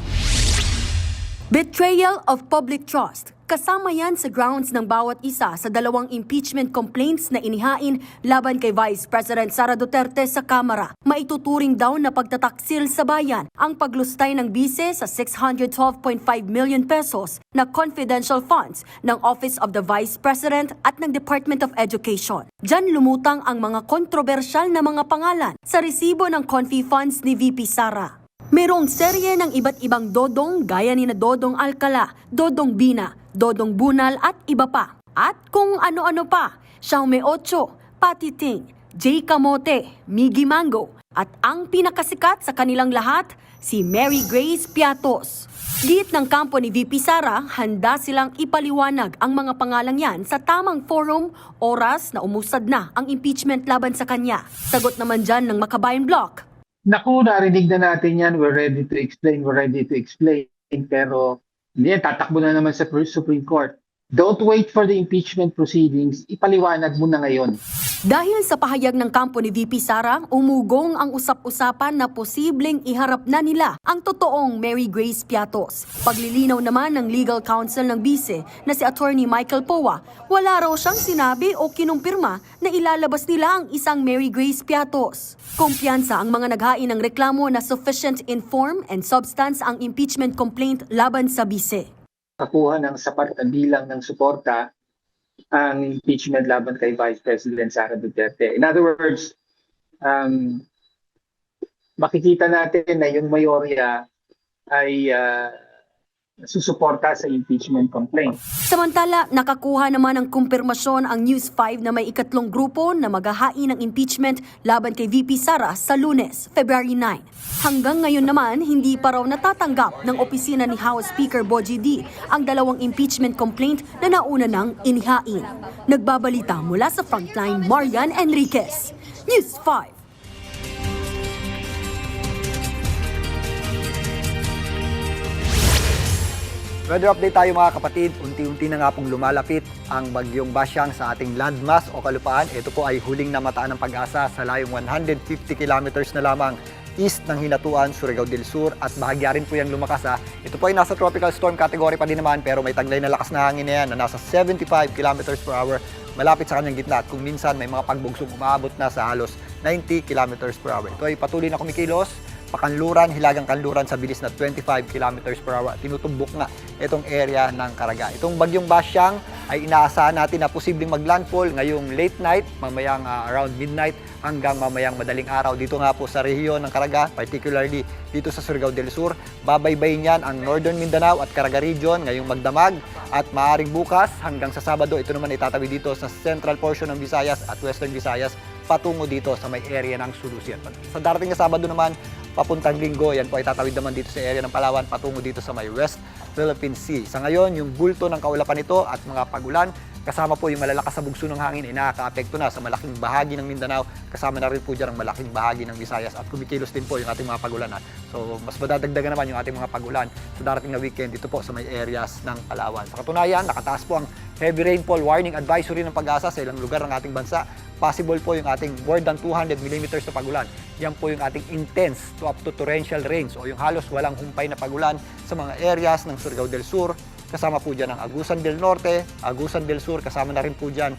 Betrayal of public trust. Kasama yan sa grounds ng bawat isa sa dalawang impeachment complaints na inihain laban kay Vice President Sara Duterte sa Kamara. Maituturing daw na pagtataksil sa bayan ang paglustay ng bise sa 612.5 million pesos na confidential funds ng Office of the Vice President at ng Department of Education. Diyan lumutang ang mga kontrobersyal na mga pangalan sa resibo ng confi funds ni VP Sara. Merong serye ng iba't ibang dodong gaya ni na Dodong Alcala, Dodong Bina, Dodong Bunal at iba pa. At kung ano-ano pa, Xiaomi 8, Patiting, J. Camote, Miggy Mango at ang pinakasikat sa kanilang lahat, si Mary Grace Piatos. Giit ng kampo ni VP Sara, handa silang ipaliwanag ang mga pangalang yan sa tamang forum, oras na umusad na ang impeachment laban sa kanya. Sagot naman dyan ng Makabayan Block. Naku, narinig na natin yan. We're ready to explain. Pero hindi, tatakbo na naman sa Supreme Court. Don't wait for the impeachment proceedings. Ipaliwanag mo na ngayon. Dahil sa pahayag ng kampo ni VP Sara, umugong ang usap-usapan na posibleng iharap na nila ang totoong Mary Grace Piatos. Paglilinaw naman ng legal counsel ng bise na si Attorney Michael Powa, wala raw siyang sinabi o kinumpirma na ilalabas nila ang isang Mary Grace Piatos. Kumpiyansa ang mga naghain ng reklamo na sufficient in form and substance ang impeachment complaint laban sa bise. Kakuha ng sapat na bilang ng suporta ang impeachment laban kay Vice President Sara Duterte. In other words, makikita natin na yung mayorya ay susuporta sa impeachment complaint. Samantala, nakakuha naman ng kumpirmasyon ang News 5 na may ikatlong grupo na maghahain ng impeachment laban kay VP Sara sa Lunes, February 9. Hanggang ngayon naman, hindi pa raw natatanggap ng opisina ni House Speaker Bogie D ang dalawang impeachment complaint na nauna nang inihain. Nagbabalita mula sa Frontline, Marian Enriquez, News 5. Weather update tayo mga kapatid, unti-unti na nga pong lumalapit ang bagyong Basyang sa ating landmass o kalupaan. Ito po ay huling namataan ng Pag-asa sa layong 150 kilometers na lamang east ng Hinatuan, Surigao del Sur at bahagya rin po yung lumakas. Ito po ay nasa tropical storm category pa din naman pero may taglay na lakas na hangin na yan na nasa 75 kilometers per hour malapit sa kanyang gitna at kung minsan may mga pagbugsong umaabot na sa halos 90 kilometers per hour. Ito ay patuloy na kumikilos pakanluran, hilagang kanluran sa bilis na 25 kilometers per hour. Tinutumbok nga itong area ng Caraga. Itong bagyong Basyang ay inaasahan natin na posibleng maglandfall ngayong late night, mamayang around midnight hanggang mamayang madaling araw. Dito nga po sa rehiyon ng Caraga, particularly dito sa Surigao del Sur. Babaybayin yan ang Northern Mindanao at Caraga region ngayong magdamag at maaaring bukas hanggang sa Sabado. Ito naman itatawid dito sa central portion ng Visayas at Western Visayas patungo dito sa may area ng Sulusi. Sa darating na Sabado naman, papuntang Linggo, yan po ay tatawid naman dito sa area ng Palawan patungo dito sa may West Philippine Sea. Sa ngayon, yung bulto ng kaulapan nito at mga pagulan, kasama po yung malalakas na bugso ng hangin ay nakaka-apekto na sa malaking bahagi ng Mindanao, kasama na rin po dyan ang malaking bahagi ng Visayas at kumikilos din po yung ating mga pagulan. So, mas madadagdagan naman yung ating mga pagulan sa darating na weekend dito po sa may areas ng Palawan. Sa katunayan, nakataas po ang heavy rainfall warning advisory ng Pag-asa sa ilang lugar ng ating bansa. Possible po yung ating more than 200 millimeters na pagulan. Yan po yung ating intense to up to torrential rains o yung halos walang humpay na pagulan sa mga areas ng Surigao del Sur. Kasama po dyan ang Agusan del Norte, Agusan del Sur, kasama na rin po dyan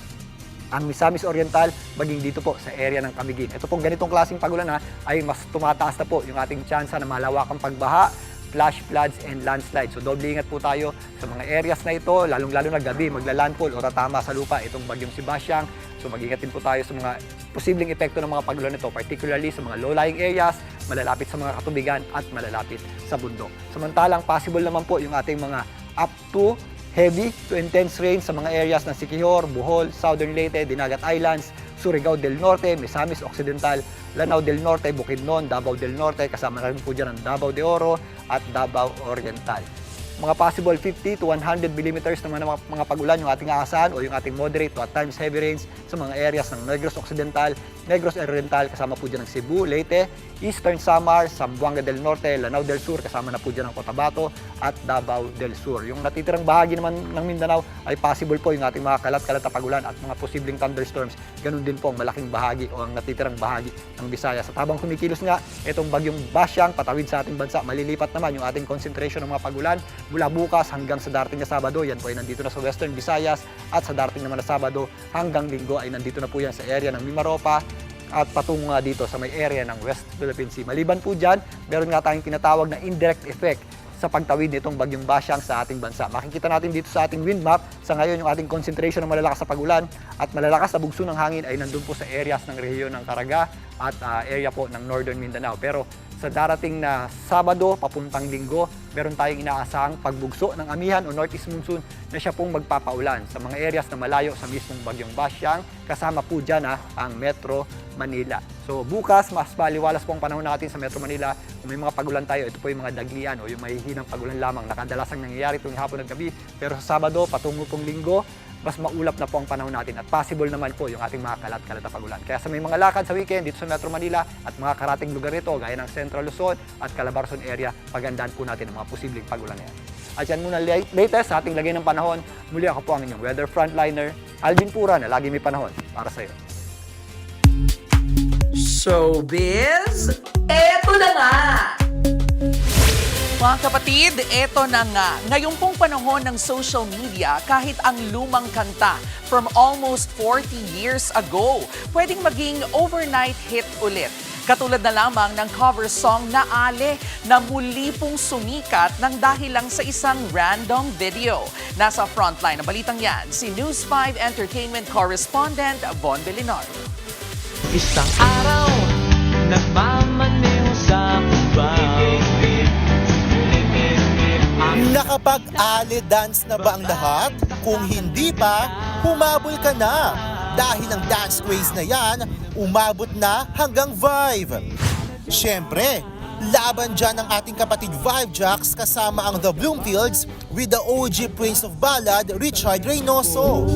ang Misamis Oriental, maging dito po sa area ng Camiguin. Ito pong ganitong klaseng pagulan ay mas tumataas na po yung ating tsansa na malawakang pagbaha, flash floods and landslides. So doble ingat po tayo sa mga areas na ito, lalong-lalo na gabi, maglalandfall o tatama sa lupa itong bagyong si Basyang. So mag-ingat din po tayo sa mga posibleng epekto ng mga pagulan nito, particularly sa mga low-lying areas, malalapit sa mga katubigan at malalapit sa bundok. Samantalang possible naman po yung ating mga up to heavy to intense rain sa mga areas ng Siquijor, Bohol, Southern Leyte, Dinagat Islands, Surigao del Norte, Misamis Occidental, Lanao del Norte, Bukidnon, Davao del Norte, kasama na rin po dyan ang Davao de Oro at Davao Oriental. Mga possible 50 to 100 millimeters naman ng mga pag-ulan yung ating aasahan o yung ating moderate to at times heavy rains sa mga areas ng Negros Occidental, Negros Oriental, kasama po dyan ng Cebu, Leyte, Eastern Samar, Zamboanga del Norte, Lanao del Sur, kasama na po dyan ng Cotabato at Davao del Sur. Yung natitirang bahagi naman ng Mindanao ay possible po yung ating mga kalat-kalat na pag-ulan at mga posibleng thunderstorms. Ganun din po ang malaking bahagi o ang natitirang bahagi ng Visayas. At habang kumikilos nga, itong bagyong Basyang patawid sa ating bansa, malilipat naman yung ating concentration ng mga pag-ulan mula bukas hanggang sa darating na Sabado. Yan po ay nandito na sa Western Visayas at sa darating naman na Sabado hanggang Linggo ay nandito na po yan sa area ng Mimaropa at patungo nga dito sa may area ng West Philippine Sea. Maliban po dyan, meron nga tayong tinatawag na indirect effect sa pagtawid nitong bagyong Basyang sa ating bansa. Makikita natin dito sa ating wind map, sa ngayon yung ating concentration ng malalakas na pag-ulan at malalakas na bugso ng hangin ay nandun po sa areas ng rehiyon ng Caraga at area po ng Northern Mindanao. Pero sa darating na Sabado, papuntang Linggo, meron tayong inaasahang pagbugso ng amihan o northeast monsoon na siya pong magpapaulan sa mga areas na malayo sa mismong bagyong Basyang, kasama po dyan ang Metro Manila. So bukas, mas maliwalas po ang panahon natin sa Metro Manila. Kung may mga pagulan tayo, ito po yung mga daglian o yung mahihinang pagulan lamang na kadalasang nangyayari tuwing hapon at gabi. Pero sa Sabado, patungo pong Linggo, mas maulap na po ang panahon natin at possible naman po yung ating mga kalat-kalat na pagulan. Kaya sa may mga lakad sa weekend dito sa Metro Manila at mga karating lugar nito gaya ng Central Luzon at Calabarzon area, pagandaan po natin ang mga posibleng pagulan na yan. At yan muna latest sa ating lagay ng panahon. Muli ako po ang inyong weather frontliner, Alvin Pura, na lagi may panahon para sa iyo. Showbiz, eto na nga! Mga kapatid, eto na nga. Ngayon pong panahon ng social media, kahit ang lumang kanta from almost 40 years ago, pwedeng maging overnight hit ulit. Katulad na lamang ng cover song na Ale na muli pong sumikat ng dahil lang sa isang random video. Nasa frontline ng balitang yan, si News 5 Entertainment Correspondent Von Belinar. Isang araw, nagmamaneho sa Cubao. Nakapag-ale dance na ba ang lahat? Kung hindi pa, humabol ka na. Dahil ang dance craze na yan, umabot na hanggang Vive. Siyempre, laban dyan ang ating kapatid Vive Jacks kasama ang The Bloomfields with the OG Prince of Ballad, Richard Reynoso.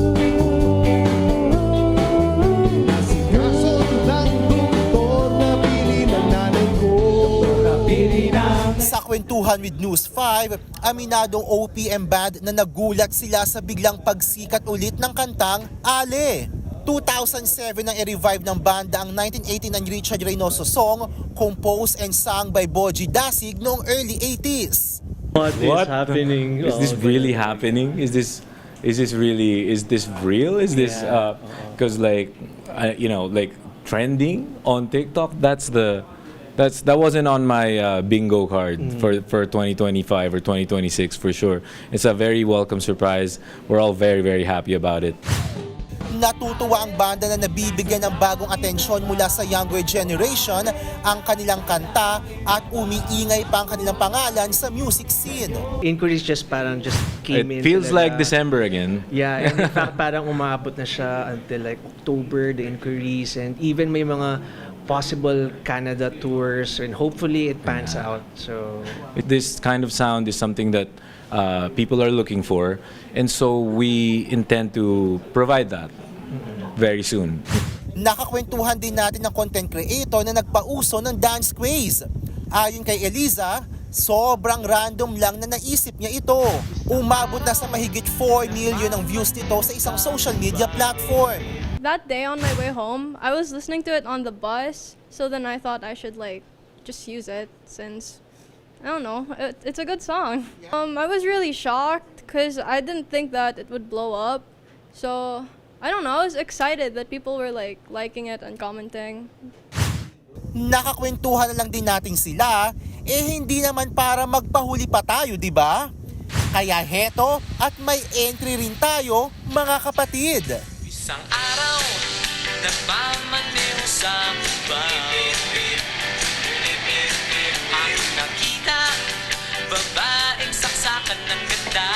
Sa kwentuhan with News 5, aminadong OPM band na nagulat sila sa biglang pagsikat ulit ng kantang Ale. 2007 nang i-revive ng banda ang 1989 Richard Reynoso song, composed and sung by Boji Dasig noong early 80s. What is happening? Is this really happening? Is this real? Is this because like trending on TikTok? That wasn't on my bingo card for 2025 or 2026 for sure. It's a very welcome surprise. We're all very, very happy about it. Natutuwa ang banda na nabibigyan ng bagong atensyon mula sa younger generation ang kanilang kanta at umiingay pa ang kanilang pangalan sa music scene. Inquiries just came in. It feels like December again. Yeah, and in fact parang umabot na siya until like October, the inquiries, and even may mga possible Canada tours, and hopefully it pans out. So this kind of sound is something that people are looking for, and so we intend to provide that very soon. Nakakwentuhan din natin ng content creator na nagpauso ng dance craze. Ayon kay Eliza, sobrang random lang na naisip niya ito. Umabot na sa mahigit 4 million ang views nito sa isang social media platform. That day on my way home, I was listening to it on the bus, so then I thought I should just use it since, I don't know, it's a good song. I was really shocked because I didn't think that it would blow up. So, I don't know, I was excited that people were liking it and commenting. Nakakwentuhan na lang din natin sila, hindi naman para magpahuli pa tayo, di ba? Kaya heto at may entry rin tayo, mga kapatid. Isang araw, nagmamaneho sa Cubao. Ang nakita, babaeng saksakan ng ganda.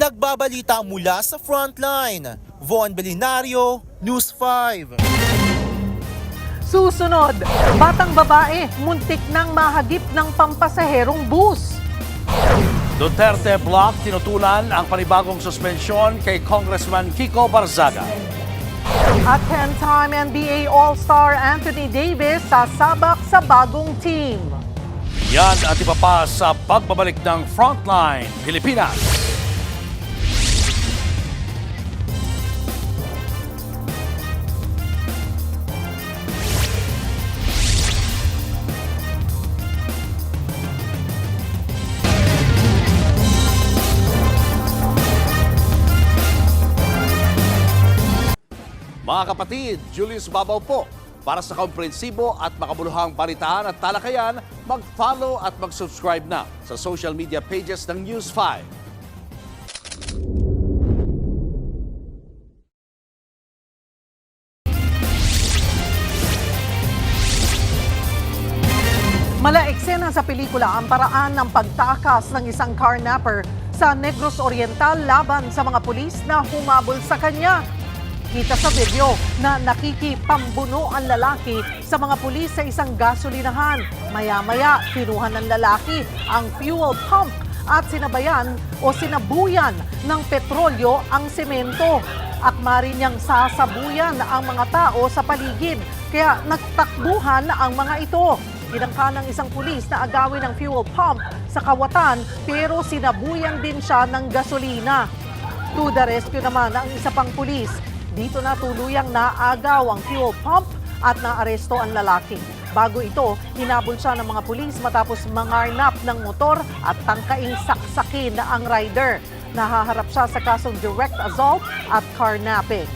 Nagbabalita mula sa Frontline, Von Belinario, News 5. Susunod, batang babae, muntik nang mahagip ng pampasaherong bus. Duterte Block tinutulan ang panibagong suspensyon kay Congressman Kiko Barzaga. At 10-time NBA All-Star Anthony Davis sasabak sa bagong team. Yan at iba pa sa pagbabalik ng Frontline Pilipinas. Mga kapatid, Julius Babaw po. Para sa komprehensibo at makabuluhang balitaan at talakayan, mag-follow at mag-subscribe na sa social media pages ng News 5. Mala-eksena sa pelikula ang paraan ng pagtakas ng isang carnapper sa Negros Oriental laban sa mga pulis na humabol sa kanya. Kita sa video na nakikipambuno ang lalaki sa mga pulis sa isang gasolinahan. Maya-maya, kinuha ng lalaki ang fuel pump at sinabayan o sinabuyan ng petrolyo ang semento. Akma rin niyang sasabuyan ang mga tao sa paligid, kaya nagtakbuhan ang mga ito. Tinangka ng isang pulis na agawin ng fuel pump sa kawatan pero sinabuyan din siya ng gasolina. To the rescue naman ang isa pang pulis. Dito na tuluyang naagaw ang fuel pump at naaresto ang lalaki. Bago ito, hinabol siya ng mga pulis matapos mangarnap ng motor at tangkaing saksakin ang rider. Nahaharap siya sa kasong direct assault at carnapping.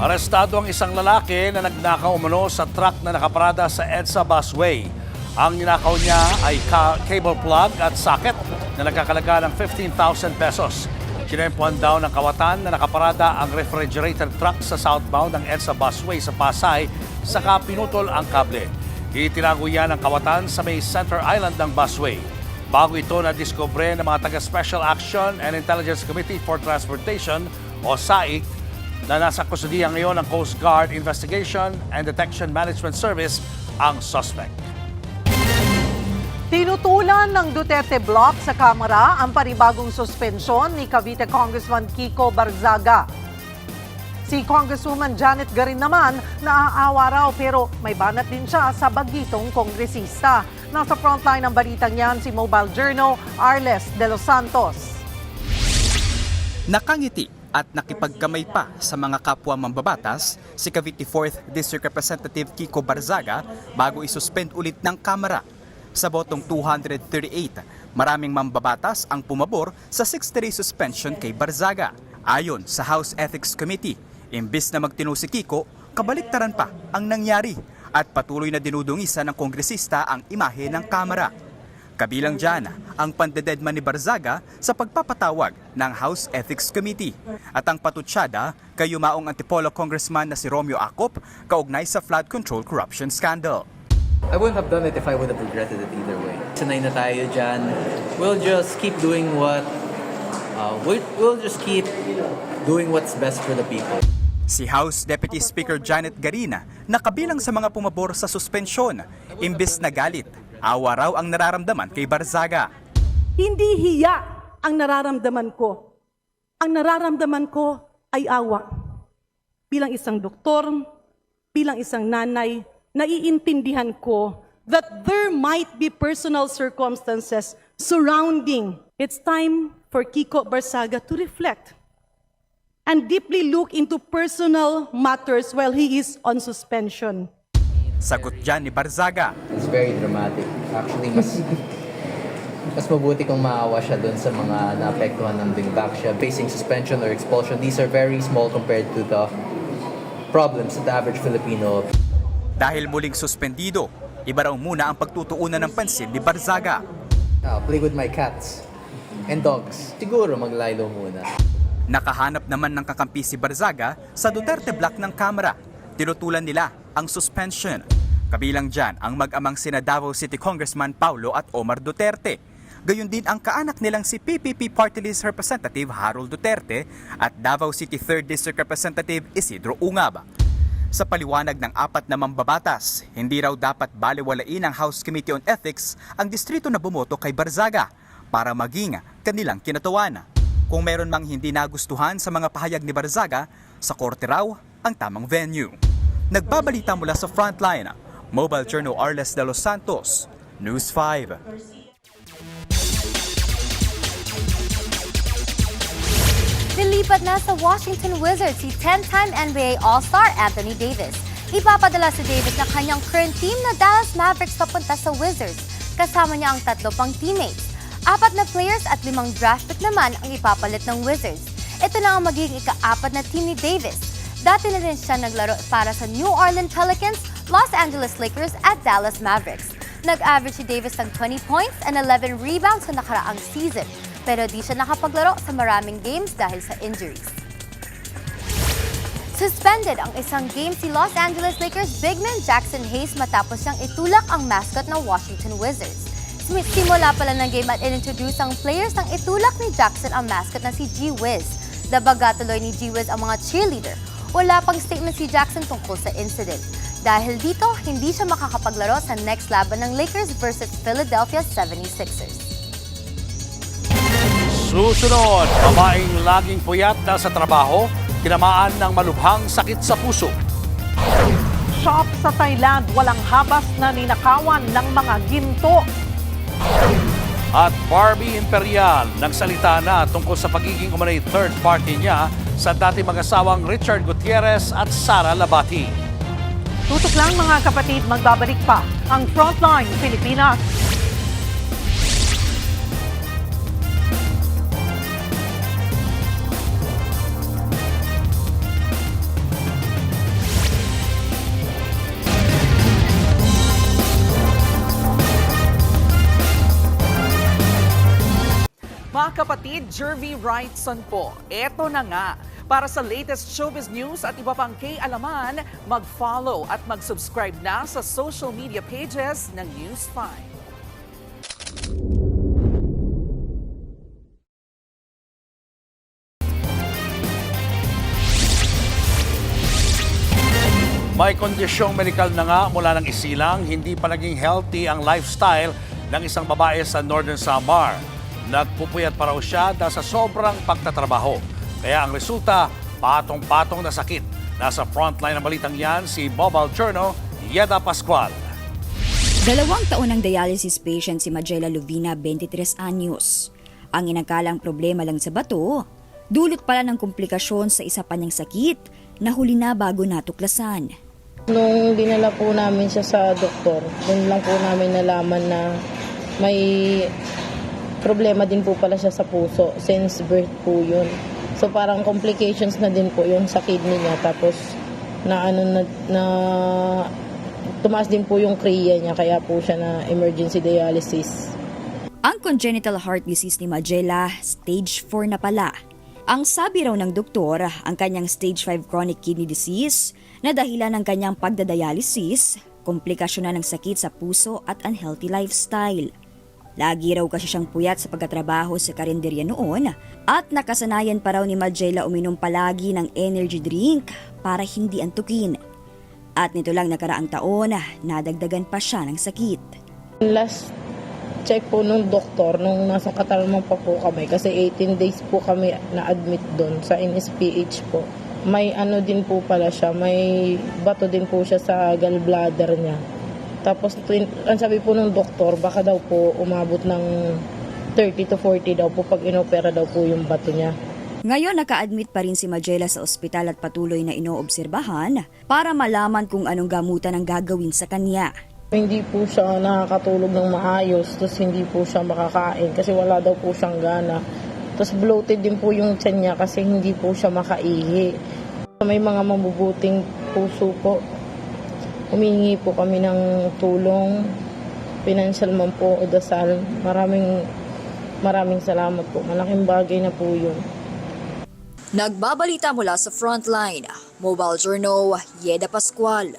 Arestado ang isang lalaki na nagnakaw umano sa truck na nakaparada sa EDSA Busway. Ang ninakaw niya ay cable plug at socket na nagkakalaga ng 15,000 pesos. Kinempuhan daw ng kawatan na nakaparada ang refrigerated truck sa southbound ng EDSA Busway sa Pasay, saka pinutol ang kable. Itinago yan ng kawatan sa may Center Island ng busway. Bago ito na-discover ng mga taga-Special Action and Intelligence Committee for Transportation o SAIC na nasa kustudiya ngayon ng Coast Guard Investigation and Detection Management Service ang suspect. Tinutulan ng Duterte Block sa Kamara ang panibagong suspensyon ni Cavite Congressman Kiko Barzaga. Si Congresswoman Janet Garin naman naaawa raw pero may banat din siya sa bagitong kongresista. Nasa frontline ng balitang yan si Mobile Journal Arles de los Santos. Nakangiti at nakipagkamay pa sa mga kapwa mambabatas si Cavite 4th District Representative Kiko Barzaga bago isuspend ulit ng Kamara. Sa botong 238, maraming mambabatas ang pumabor sa 6-day suspension kay Barzaga. Ayon sa House Ethics Committee, imbis na magtino si Kiko, kabaliktaran pa ang nangyari at patuloy na dinudungisan ng kongresista ang imahe ng Kamara. Kabilang dyan ang pandededma ni Barzaga sa pagpapatawag ng House Ethics Committee at ang patutsyada kay yumaong Antipolo Congressman na si Romeo Acop kaugnay sa flood control corruption scandal. I wouldn't have done it if I would have regretted it either way. Sanay na tayo dyan. We'll just keep doing what's best for the people. Si House Deputy Speaker Janet Garina nakabilang sa mga pumabor sa suspensyon. Imbis na galit, awa raw ang nararamdaman kay Barzaga. Hindi hiya ang nararamdaman ko. Ang nararamdaman ko ay awa. Bilang isang doktor, bilang isang nanay, naiintindihan ko that there might be personal circumstances surrounding. It's time for Kiko Barzaga to reflect and deeply look into personal matters while he is on suspension. Sagot dyan ni Barzaga. It's very dramatic. Actually, mas mabuti kung maawa siya dun sa mga naapektuhan ng bring back siya. Facing suspension or expulsion, these are very small compared to the problems that the average Filipino. Dahil muling suspendido, iba raw muna ang pagtutuunan ng pansin ni Barzaga. Play with my cats and dogs. Siguro maglaylo muna. Nakahanap naman ng kakampi si Barzaga sa Duterte Block ng Kamara. Tinutulan nila ang suspension. Kabilang dyan ang mag-amang sina Davao City Congressman Paulo at Omar Duterte. Gayon din ang kaanak nilang si PPP Party List Representative Harold Duterte at Davao City 3rd District Representative Isidro Ungab. Sa paliwanag ng apat na mambabatas, hindi raw dapat balewalain ng House Committee on Ethics ang distrito na bumoto kay Barzaga para maging kanilang kinatawan. Kung meron mang hindi nagustuhan sa mga pahayag ni Barzaga, sa korte raw ang tamang venue. Nagbabalita mula sa Frontline, Mobile Journal Arles de los Santos, News 5. Nilipat na sa Washington Wizards si 10-time NBA All-Star Anthony Davis. Ipapadala si Davis na kanyang current team na Dallas Mavericks papunta sa Wizards. Kasama niya ang 3 pang teammates. 4 na players at 5 draft pick naman ang ipapalit ng Wizards. Ito na ang magiging ika-4 na team ni Davis. Dati na rin siya naglaro para sa New Orleans Pelicans, Los Angeles Lakers at Dallas Mavericks. Nag-average si Davis ng 20 points and 11 rebounds sa nakaraang season. Pero di siya nakapaglaro sa maraming games dahil sa injuries. Suspended ang isang game si Los Angeles Lakers big man Jackson Hayes matapos niyang itulak ang mascot ng Washington Wizards. Simula pala ng game at inintroduce ang players nang itulak ni Jackson ang mascot na si G Wiz. Dabaga tuloy ni G Wiz ang mga cheerleader. Wala pang statement si Jackson tungkol sa incident. Dahil dito, hindi siya makakapaglaro sa next laban ng Lakers versus Philadelphia 76ers. Susunod, babaeng laging puyat na sa trabaho, tinamaan ng malubhang sakit sa puso. Shop sa Thailand, walang habas na ninakawan ng mga ginto. At Barbie Imperial, nagsalita na tungkol sa pagiging umanay third party niya sa dati mag-asawang Richard Gutierrez at Sara Labati. Tutok lang mga kapatid, magbabalik pa ang Frontline Pilipinas. Mga kapatid, Jervy Wrightson po. Eto na nga. Para sa latest showbiz news at iba pang K-alaman, mag-follow at mag-subscribe na sa social media pages ng News 5. May kondisyong medikal na nga mula ng isilang, hindi pa naging healthy ang lifestyle ng isang babae sa Northern Samar. Nagpupuyat pa raw siya dahil sa sobrang pagtatrabaho. Kaya ang resulta, patong-patong na sakit. Nasa frontline ng balitang yan si Mobile Journal, Yeda Pascual. 2 taon ng dialysis patient si Majela Lovina, 23 anyos. Ang inangkalang problema lang sa bato, dulot pala ng komplikasyon sa isa pa niyang sakit na huli na bago natuklasan. Nung dinala po namin siya sa doktor, doon lang po namin nalaman na may problema din po pala siya sa puso since birth po yun. So parang complications na din po yung sa kidney niya, tapos tumaas din po yung kriya niya, kaya po siya na emergency dialysis. Ang congenital heart disease ni Majela, stage 4 na pala. Ang sabi raw ng doktor, ang kanyang stage 5 chronic kidney disease na dahilan ng kanyang pagdadialysis, komplikasyon na ng sakit sa puso at unhealthy lifestyle. Lagi raw kasi siyang puyat sa pagkatrabaho sa karinderya noon at nakasanayan pa raw ni Majela uminom palagi ng energy drink para hindi antukin. At nito lang nakaraang taon, nadagdagan pa siya ng sakit. Last check po nung doktor, nung nasa Katarman pa po kami, kasi 18 days po kami na-admit doon sa NSPH po. May ano din po pala siya, may bato din po siya sa gallbladder niya. Tapos, ang sabi po ng doktor, baka daw po umabot ng 30 to 40 daw po pag inopera daw po yung bato niya. Ngayon, naka-admit pa rin si Majela sa ospital at patuloy na inoobserbahan para malaman kung anong gamutan ang gagawin sa kanya. Hindi po siya nakakatulog ng maayos, tapos hindi po siya makakain kasi wala daw po siyang gana. Tapos bloated din po yung tiyan niya kasi hindi po siya makaihi. May mga mabubuting puso po. Humingi po kami ng tulong, financial man po o dasal. Maraming salamat po. Malaking bagay na po yun. Nagbabalita mula sa Frontline, Mobile Journal, Yeda Pascual.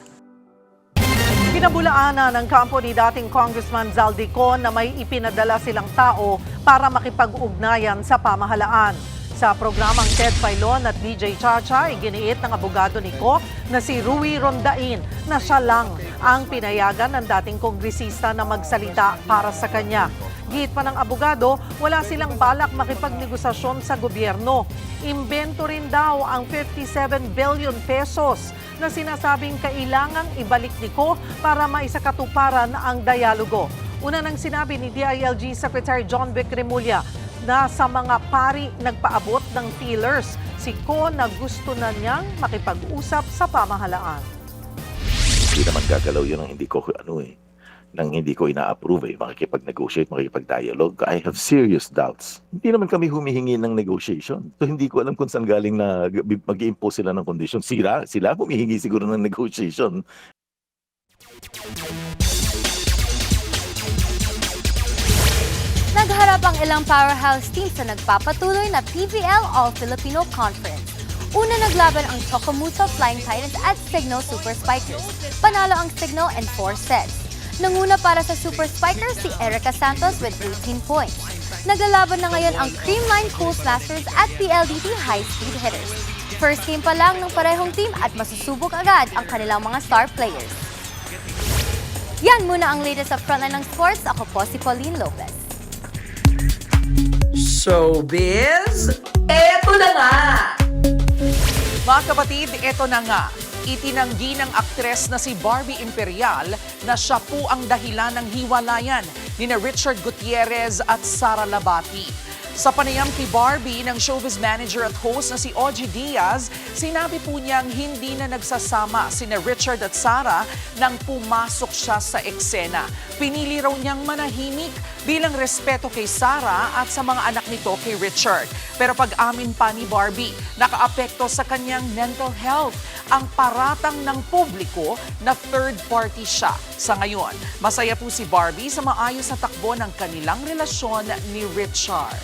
Pinabulaanan ng kampo ni dating Congressman Zaldico na may ipinadala silang tao para makipag-ugnayan sa pamahalaan. Sa programang Ted Filon at DJ Chacha, iginiit ng abogado ni Ko na si Rui Rondain na siya lang ang pinayagan ng dating kongresista na magsalita para sa kanya. Giit pa ng abogado, wala silang balak makipagnegosasyon sa gobyerno. Imbento rin daw ang 57 billion pesos na sinasabing kailangang ibalik ni Ko para maisakatuparan ang dialogo. Una nang sinabi ni DILG Secretary John Vic Remulla na sa mga pari nagpaabot ng feelers si Ko na gusto na niyang makipag-usap sa pamahalaan. Hindi naman gagalaw yun ang hindi ko nang hindi ko ina-approve makikipag-negotiate, makikipag-dialogue. I have serious doubts. Hindi naman kami humihingi ng negotiation. So hindi ko alam kung saan galing na mag-impose sila ng kondisyon. Sila humihingi siguro ng negotiation. Nagharap ang ilang powerhouse teams sa nagpapatuloy na PVL All-Filipino Conference. Una naglaban ang Chocomuto Flying Titans at Signo Super Spikers. Panalo ang Signo in 4 sets. Nanguna para sa Super Spikers si Erica Santos with 18 points. Naglalaban na ngayon ang Creamline Cool Smashers at PLDT High Speed Hitters. First game pa lang ng parehong team at masusubok agad ang kanilang mga star players. Yan muna ang latest sa Frontline ng Sports. Ako po si Pauline Lopez. Showbiz, eto na nga! Mga kapatid, eto na nga. Itinanggi ng aktres na si Barbie Imperial na siya po ang dahilan ng hiwalayan ni Richard Gutierrez at Sara Labati. Sa panayam kay Barbie ng showbiz manager at host na si Ogie Diaz, sinabi po niyang hindi na nagsasama sina Richard at Sara nang pumasok siya sa eksena. Pinili raw niyang manahimik bilang respeto kay Sara at sa mga anak nito kay Richard. Pero pag-amin pa ni Barbie, nakaapekto sa kanyang mental health ang paratang ng publiko na third party siya. Sa ngayon, masaya po si Barbie sa maayos na takbo ng kanilang relasyon ni Richard.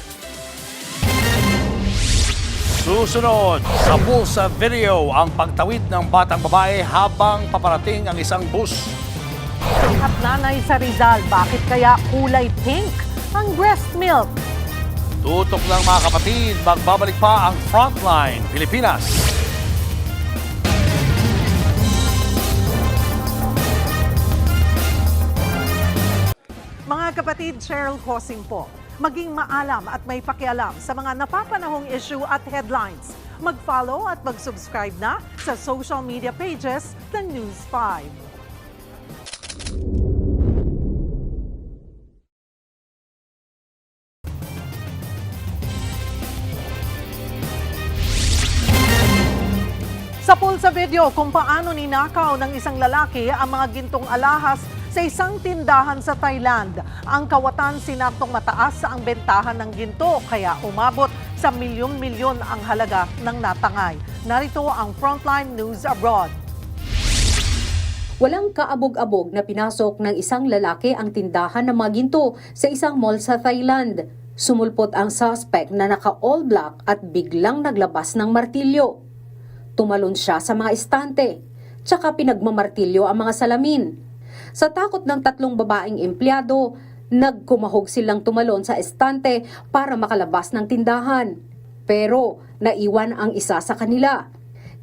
Susunod, sa Pulsa Video ang pagtawid ng batang babae habang paparating ang isang bus. At nanay sa Rizal, bakit kaya kulay pink ang breast milk? Tutok lang mga kapatid, magbabalik pa ang Frontline Pilipinas. Mga kapatid, Cheryl Cosing po. Maging maalam at may pakialam sa mga napapanahong issue at headlines. Mag-follow at mag-subscribe na sa social media pages ng News 5. Sa Pulsa Video, kung paano ninakaw ng isang lalaki ang mga gintong alahas sa isang tindahan sa Thailand. Ang kawatan sinatong mataas sa ang bentahan ng ginto, kaya umabot sa milyon-milyon ang halaga ng natangay. Narito ang Frontline News Abroad. Walang kaabog-abog na pinasok ng isang lalaki ang tindahan ng mga ginto sa isang mall sa Thailand. Sumulpot ang suspect na naka-all black at biglang naglabas ng martilyo. Tumalon siya sa mga estante, tsaka pinagmamartilyo ang mga salamin. Sa takot ng 3 babaeng empleyado, nagkumahog silang tumalon sa estante para makalabas ng tindahan. Pero naiwan ang isa sa kanila.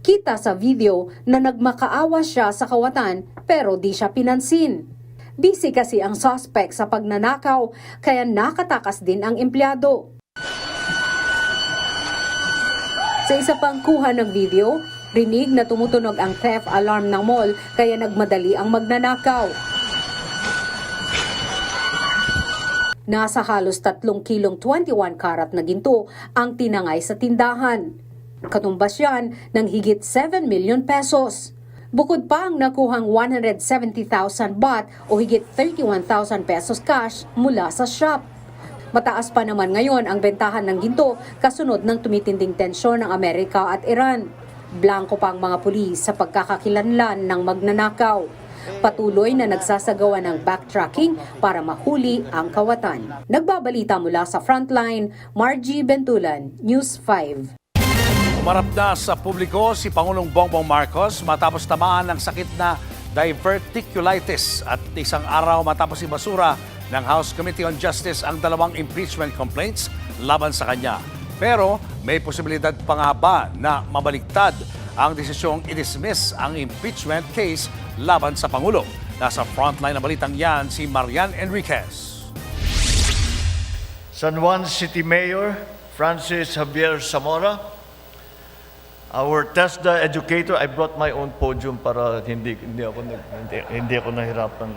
Kita sa video na nagmakaawa siya sa kawatan pero di siya pinansin. Busy kasi ang suspect sa pagnanakaw kaya nakatakas din ang empleyado. Sa isa pang kuha ng video, rinig na tumutunog ang theft alarm ng mall kaya nagmadali ang magnanakaw. Nasa halos 3 kilong 21 karat na ginto ang tinangay sa tindahan. Katumbas yan ng higit 7 million pesos. Bukod pa ang nakuhang 170,000 baht o higit 31,000 pesos cash mula sa shop. Mataas pa naman ngayon ang bentahan ng ginto kasunod ng tumitinding tensyon ng Amerika at Iran. Blanko pa ang mga pulis sa pagkakakilanlan ng magnanakaw. Patuloy na nagsasagawa ng backtracking para mahuli ang kawatan. Nagbabalita mula sa Frontline, Margie Bentulan, News 5. Umarap na sa publiko si Pangulong Bongbong Marcos matapos tamaan ng sakit na diverticulitis at isang araw matapos ibasura ng House Committee on Justice ang dalawang impeachment complaints laban sa kanya. Pero may posibilidad pa nga ba na mabaliktad ang desisyong i-dismiss ang impeachment case laban sa Pangulo? Nasa frontline na balitang yan si Marian Enriquez. San Juan City Mayor Francis Javier Zamora, our TESDA educator. I brought my own podium para hindi ako nahirapan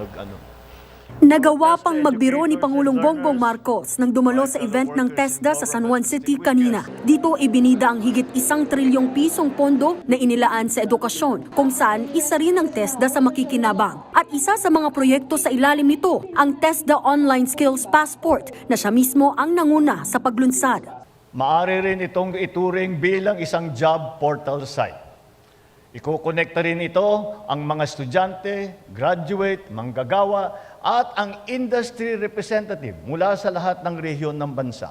Nagawa pang magbiro ni Pangulong Bongbong Marcos nang dumalo sa event ng TESDA sa San Juan City kanina. Dito ibinida ang higit 1 trilyong pisong pondo na inilaan sa edukasyon, kung saan isa rin ang TESDA sa makikinabang. At isa sa mga proyekto sa ilalim nito, ang TESDA Online Skills Passport na siya mismo ang nanguna sa paglunsad. Maaari rin itong ituring bilang isang job portal site. Iko-connecta rin ito ang mga estudyante, graduate, manggagawa, at ang industry representative mula sa lahat ng rehiyon ng bansa.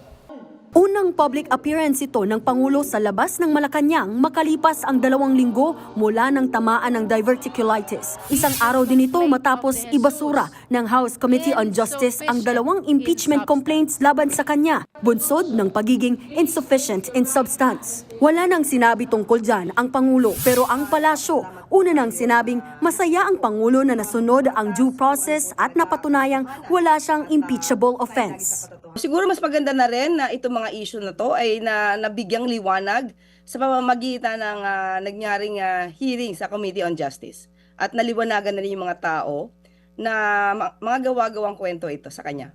Unang public appearance ito ng Pangulo sa labas ng Malacanang makalipas ang 2 linggo mula ng tamaan ng diverticulitis. Isang araw din ito matapos ibasura ng House Committee on Justice ang 2 impeachment complaints laban sa kanya, bunsod ng pagiging insufficient in substance. Wala nang sinabi tungkol dyan ang Pangulo, pero ang palasyo, una nang sinabing masaya ang Pangulo na nasunod ang due process at napatunayang wala siyang impeachable offense. Siguro mas maganda na rin na itong mga issue na to ay nabigyang liwanag sa pamamagitan ng nangyaring hearing sa Committee on Justice. At naliwanagan na rin yung mga tao na mga gawa-gawang kwento ito sa kanya.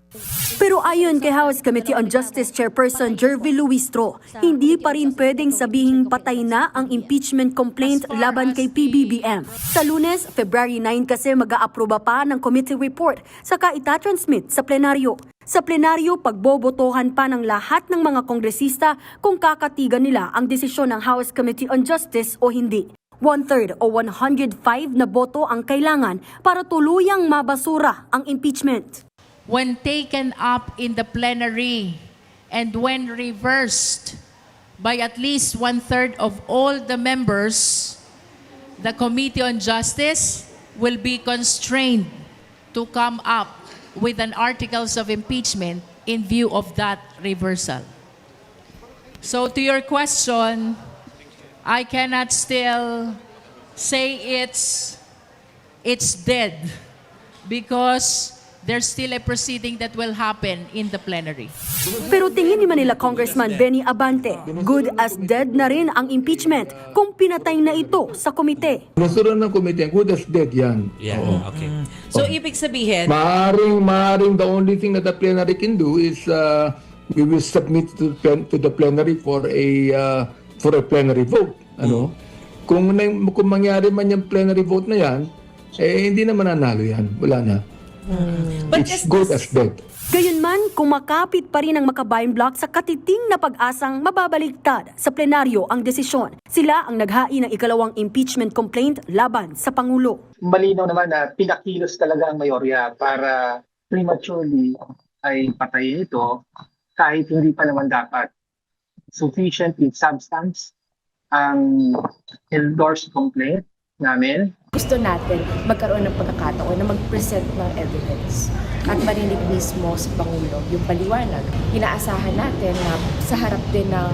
Pero ayon kay House Committee on Justice Chairperson Jervy Luistro, hindi pa rin pwedeng sabihing patay na ang impeachment complaint laban kay PBBM. Sa Lunes, February 9 kasi mag-aaproba pa ng committee report saka itatransmit sa plenaryo. Sa plenaryo, pagbobotohan pa ng lahat ng mga kongresista kung kakatigan nila ang desisyon ng House Committee on Justice o hindi. 1/3 o 105 na boto ang kailangan para tuluyang mabasura ang impeachment. When taken up in the plenary and when reversed by at least 1/3 of all the members, the Committee on Justice will be constrained to come up with an articles of impeachment in view of that reversal. So to your question, I cannot still say it's dead because there's still a proceeding that will happen in the plenary. Pero tingin ni Manila Congressman Benny Abante, good as dead na rin ang impeachment kung pinatay na ito sa komite. Nasura ng komite, good as dead yan. Yeah, okay. So, ibig sabihin, Maaring the only thing that the plenary can do is we will submit to the plenary for a plenary vote. Kung mangyari man yung plenary vote na yan, hindi na mananalo yan. Wala na. It's good as dead. Gayunman, kumakapit pa rin ang Makabayan Bloc sa katiting na pag-asang mababaliktad sa plenaryo ang desisyon. Sila ang naghain ng ikalawang impeachment complaint laban sa Pangulo. Malinaw naman na pinakilos talaga ang mayorya para prematurely ay patayin ito kahit hindi pa naman dapat. Sufficient in substance ang endorsed complaint namin. Gusto natin magkaroon ng pagkakataon na mag-present ng evidence at marinig mismo sa Pangulo yung paliwanag. Inaasahan natin na sa harap din ng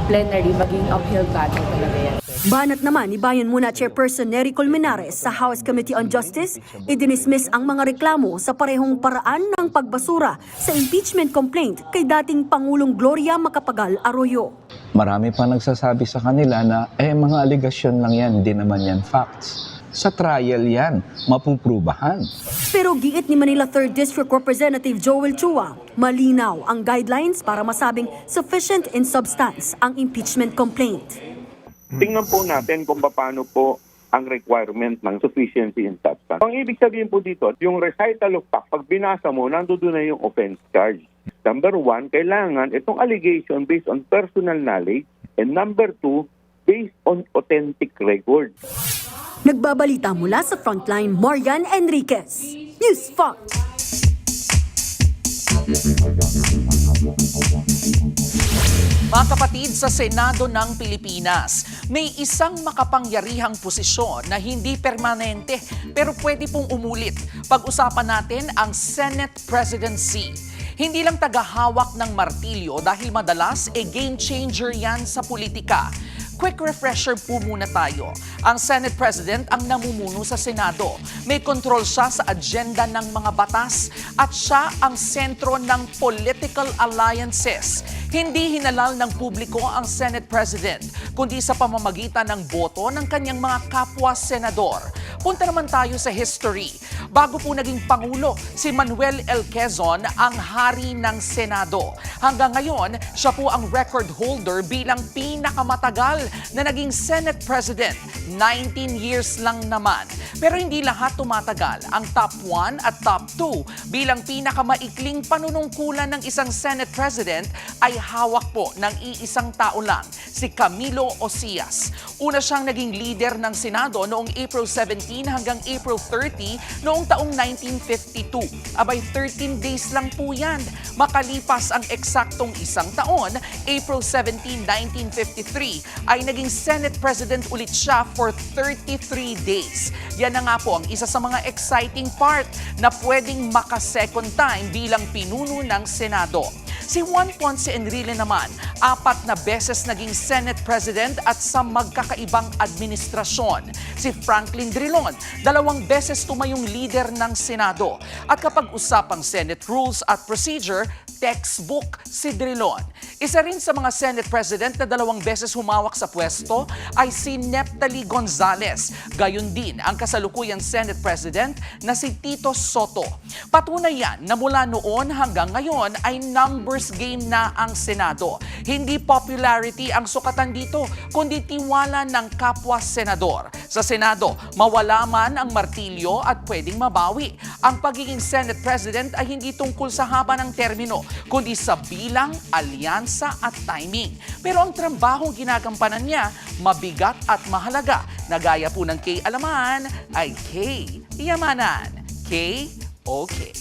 plenary maging uphill battle talaga yan. Banat naman ni Bayan Muna Chairperson Nery Colmenares sa House Committee on Justice, idinismiss ang mga reklamo sa parehong paraan ng pagbasura sa impeachment complaint kay dating Pangulong Gloria Macapagal Arroyo. Marami pa nagsasabi sa kanila na mga aligasyon lang yan, hindi naman yan facts. Sa trial yan, mapuprubahan. Pero giit ni Manila 3rd District Representative Joel Chua, malinaw ang guidelines para masabing sufficient in substance ang impeachment complaint. Tingnan po natin kung paano po ang requirement ng sufficiency in substance. Ang ibig sabihin po dito, yung recital of fact, pag binasa mo, nandoon na yung offense charge. Number 1, kailangan itong allegation based on personal knowledge, and number 2, based on authentic record. Nagbabalita mula sa Frontline, Marian Enriquez, News 5. Mga kapatid, sa Senado ng Pilipinas, may isang makapangyarihang posisyon na hindi permanente pero pwede pong umulit. Pag-usapan natin ang Senate Presidency. Hindi lang tagahawak ng martilyo dahil madalas game changer yan sa politika. Quick refresher po muna tayo. Ang Senate President ang namumuno sa Senado. May kontrol siya sa agenda ng mga batas at siya ang sentro ng political alliances. Hindi hinalal ng publiko ang Senate President, kundi sa pamamagitan ng boto ng kanyang mga kapwa-senador. Punta naman tayo sa history. Bago po naging Pangulo, si Manuel L. Quezon ang hari ng Senado. Hanggang ngayon, siya po ang record holder bilang pinakamatagal na naging Senate President. 19 years lang naman. Pero hindi lahat tumatagal. Ang top 1 at top 2 bilang pinakamaikling panunungkulan ng isang Senate President ay hawak po ng iisang tao lang, si Camilo Osias. Una siyang naging leader ng Senado noong April 17 hanggang April 30 noong taong 1952. Abay 13 days lang po yan. Makalipas ang eksaktong isang taon, April 17, 1953, ay naging Senate President ulit siya for 33 days. Yan na nga po ang isa sa mga exciting part na pwedeng maka-second time bilang pinuno ng Senado. Si Juan Ponce Enrile naman, 4 na beses naging Senate President at sa magkakaibang administrasyon. Si Franklin Drilon, 2 beses tumayong leader ng Senado. At kapag usapang Senate Rules at Procedure, textbook si Drilon. Isa rin sa mga Senate President na 2 beses humawak sa pwesto ay si Neptali Gonzales. Gayon din ang kasalukuyang Senate President na si Tito Soto. Patunay yan na mula noon hanggang ngayon ay numbers game na ang Senado. Hindi popularity ang sukatan dito, kundi tiwala ng kapwa-senador. Sa Senado, mawala man ang martilyo at pwedeng mabawi. Ang pagiging Senate President ay hindi tungkol sa haba ng termino, kundi sa bilang, alyansa at timing. Pero ang trabahong ginagampanan niya, mabigat at mahalaga. Nagaya po ng K. Alaman ay K. Yamanan. K. Okay.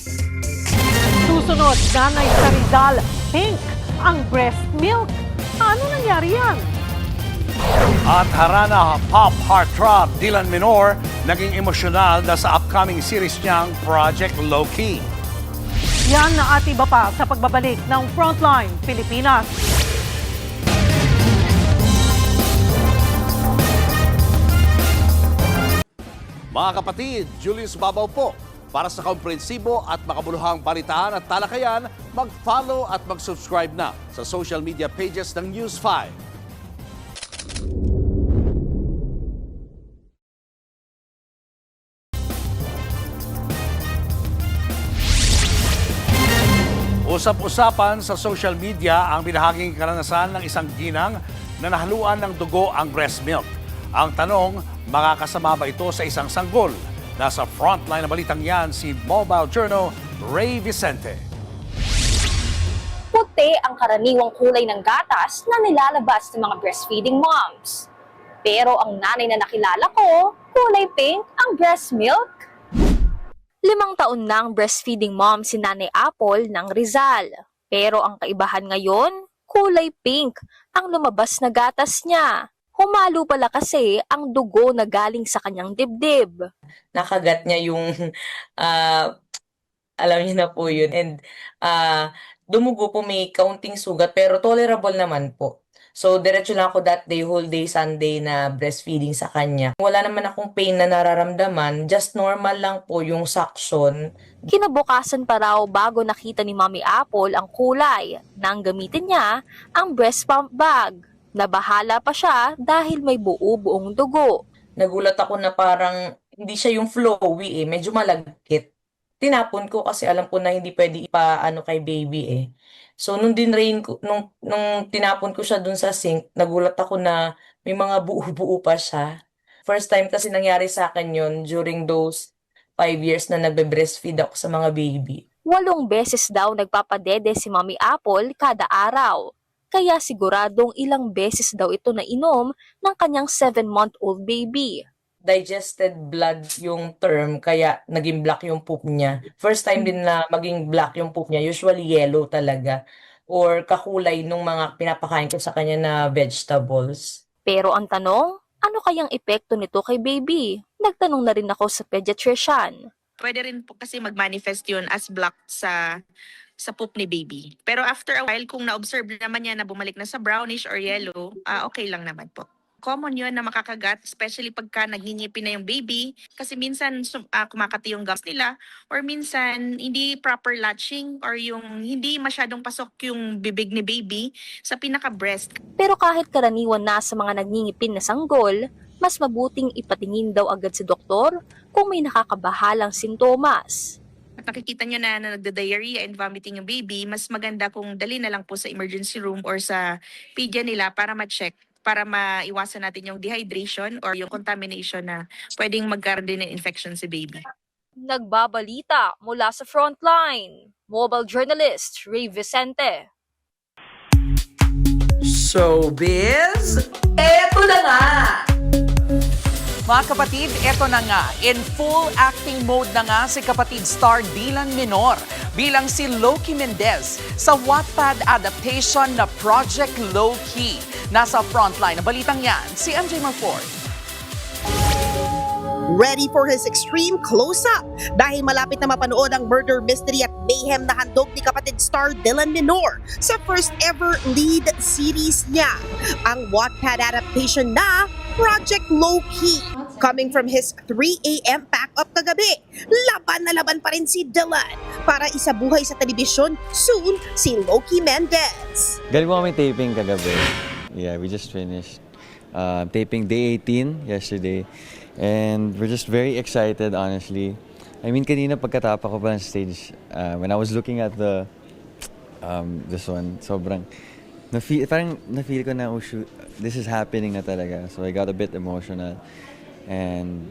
Susunod, Nanay sa Rizal, pink ang breast milk. Ano nangyari yan? At harana pop heartthrob Dylan Minor naging emosyonal na sa upcoming series niyang Project Low-Key. Yan na at iba pa sa pagbabalik ng Frontline Pilipinas. Mga kapatid, Julius Babaw po. Para sa komprehensibo at makabuluhang balitaan at talakayan, mag-follow at mag-subscribe na sa social media pages ng News 5. Usap-usapan sa social media ang binahaging karanasan ng isang ginang na nahaluan ng dugo ang breast milk. Ang tanong, makakasama ba ito sa isang sanggol? Nasa frontline na balitang yan si Mobile Journal Ray Vicente. Puti ang karaniwang kulay ng gatas na nilalabas ng mga breastfeeding moms. Pero ang nanay na nakilala ko, kulay pink ang breast milk. 5 taon na ang breastfeeding mom si Nanay Apple ng Rizal. Pero ang kaibahan ngayon, kulay pink ang lumabas na gatas niya. Humalo pala kasi ang dugo na galing sa kanyang dibdib. Nakagat niya yung, alam niyo na po yun. And dumugo po, may kaunting sugat, pero tolerable naman po. So, diretso lang ako that day, whole day, Sunday na breastfeeding sa kanya. Wala naman akong pain na nararamdaman, just normal lang po yung suction. Kinabukasan pa raw bago nakita ni Mommy Apple ang kulay nang gamitin niya ang breast pump bag. Nabahala pa siya dahil may buo-buong dugo. Nagulat ako na parang hindi siya yung flowy medyo malagkit. Tinapon ko kasi alam ko na hindi pwede ipaano kay baby So nung tinapon ko siya dun sa sink, nagulat ako na may mga buo-buo pa siya. First time kasi nangyari sa akin yun during those 5 years na nagbe-breastfeed ako sa mga baby. 8 beses daw nagpapadede si Mommy Apple kada araw. Kaya siguradong ilang beses daw ito nainom ng kanyang 7-month-old baby. Digested blood yung term, kaya naging black yung poop niya. First time din na maging black yung poop niya, usually yellow talaga. or kakulay nung mga pinapakain ko sa kanya na vegetables. Pero ang tanong, ano kayang epekto nito kay baby? Nagtanong na rin ako sa pediatrician. Pwede rin po kasi mag-manifest yun as block sa poop ni baby. Pero after a while, kung na-observe naman niya na bumalik na sa brownish or yellow, okay lang naman po. Common yun na makakagat, especially pagka nagngingipin na yung baby. Kasi minsan kumakati yung gums nila or minsan hindi proper latching or yung hindi masyadong pasok yung bibig ni baby sa pinaka-breast. Pero kahit karaniwan na sa mga nagngingipin na sanggol, mas mabuting ipatingin daw agad si doktor kung may nakakabahalang sintomas. At nakikita nyo na nagda-diarrhea and vomiting yung baby, mas maganda kung dali na lang po sa emergency room or sa pedia nila para ma-check, para maiwasan natin yung dehydration or yung contamination na pwedeng magkaroon din ng infection si baby. Nagbabalita mula sa frontline, mobile journalist Ray Vicente. Showbiz, eto na nga! Mga kapatid, eto na nga. In full acting mode na nga si kapatid star Dylan Minor bilang si Loki Mendez sa Wattpad adaptation na Project Low-Key. Nasa frontline na balitang yan, si MJ Marford. Ready for his extreme close-up dahil malapit na mapanood ang murder mystery at mayhem na handog ni kapatid star Dylan Minor sa first ever lead series niya, ang Wattpad adaptation na Project Low-Key. Coming from his 3 a.m. pack-up kagabi, laban na laban pa rin si Dylan para isabuhay sa telebisyon soon si Loki Mendez. Galing mo kami taping kagabi. Yeah, we just finished taping day 18 yesterday. And we're just very excited, honestly. I mean, kanina pagkatapa ko pa ng stage, when I was looking at this one, sobrang, parang na-feel ko na, oh shoot, this is happening na talaga. So I got a bit emotional. And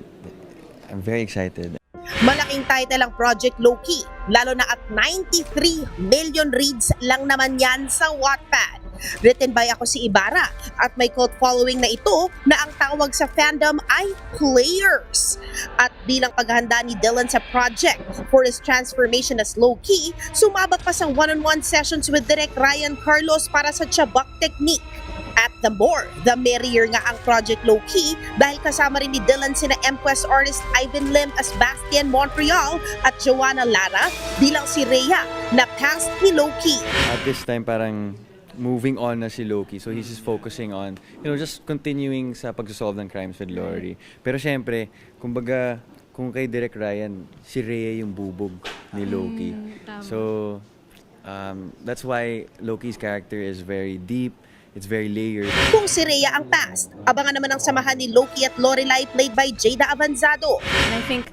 I'm very excited. Malaking title ang Project Low-Key, lalo na at 93 million reads lang naman yan sa Wattpad. Written by Ako si Ibarra at may cult following na ito na ang tawag sa fandom ay Players. At bilang paghahanda ni Dylan sa project for his transformation as Low-Key, sumabak pa sa one-on-one sessions with Direk Ryan Carlos para sa Chabak technique. At the more, the merrier nga ang Project Low-Key dahil kasama rin ni Dylan sina M-Quest artist Ivan Lim as Bastian Montreal at Joanna Lara bilang si Rhea na past ni Low-Key. At this time, parang moving on na si Loki. So he's just focusing on, just continuing sa pag-solve ng crimes with Lori. Pero syempre, kumbaga, kung kay Direk Ryan, si Rhea yung bubog ni Loki. So, that's why Loki's character is very deep. It's very layered. Kung si Rhea ang past, abangan naman ang samahan ni Loki at Lorelai played by Jada Avanzado. And I think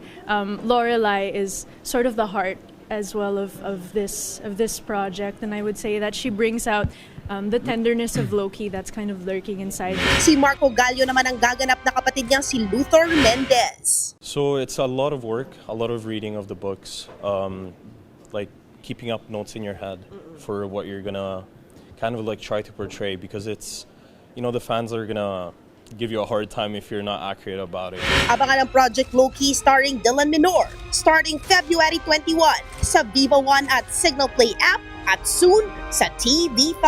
Lorelai is sort of the heart as well of this project, and I would say that she brings out the tenderness of Loki that's kind of lurking inside. Si Marco Gallo naman ang gaganap na kapatid niyang si Luthor Mendez. So it's a lot of work, a lot of reading of the books, like keeping up notes in your head for what you're gonna kind of like try to portray, because it's, the fans are gonna give you a hard time if you're not accurate about it. Abangan ang Project Low-Key starring Dylan Minor starting February 21 sa Viva One at Signal Play app at soon sa TV5.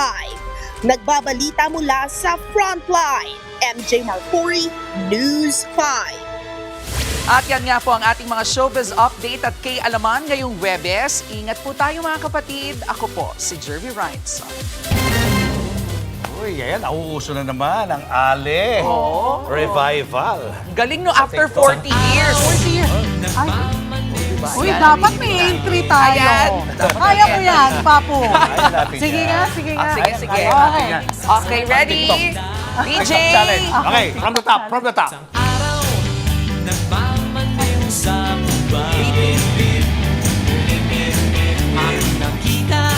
Nagbabalita mula sa Frontline, MJ Marfori, News 5. At yan nga po ang ating mga showbiz update at kay alaman ngayong Webes. Ingat po tayo mga kapatid. Ako po si Jervy Rhinds. Uy, ayan, nauuso na naman ang Ale. Oh. Revival. Galing no, after 40 years. 40 years. Ay. Uy, dapat may entry tayo. Ayan. Kaya ko yan, Papo. Sige nga, sige nga. Sige. Okay. Okay, ready? DJ! Challenge. Okay, from the top. Nagmamaliw sa buhay. Ang nakita,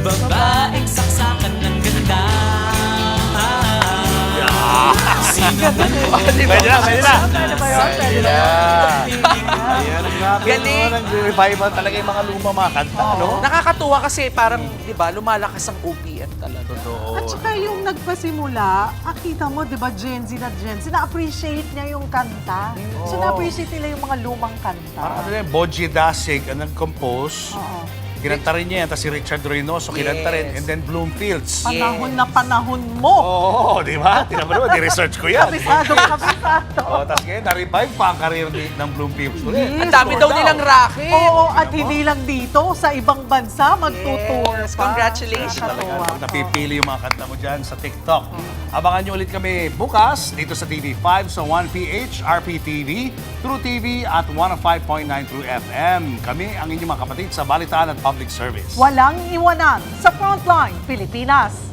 babaeng saksakan ng ganda. Pwede na. Ayan, Galing. Nag-revival talaga yung mga lumang mga kanta, no? Nakakatuwa kasi parang, di ba, lumalakas ang OPM talaga. At saka yung nagpasimula, kita mo, di ba, Gen Z, na-appreciate niya yung kanta. So, na-appreciate nila yung mga lumang kanta. Parang Boji Dasig ang nag-compose. Kinanta rin niya yan. Tapos si Richard Reynoso, kinanta rin. And then Bloomfields. Panahon na panahon mo. Oo, di ba? Tinaman mo, di-research ko yan. Kabisado. Tapos ngayon, na-revive pa ang career ng Bloomfields. Ang dami daw nilang racket. Oo, at hindi lang dito, sa ibang bansa, magtutour Yes, pa. congratulations. Talaga, napipili yung mga kanta mo dyan sa TikTok. Abangan nyo ulit kami bukas dito sa TV5 sa 1PH, RPTV, True TV at 105.9 True FM. Kami ang inyong mga kapatid sa Balitaan at Public Service. Walang iwanan sa Frontline Pilipinas.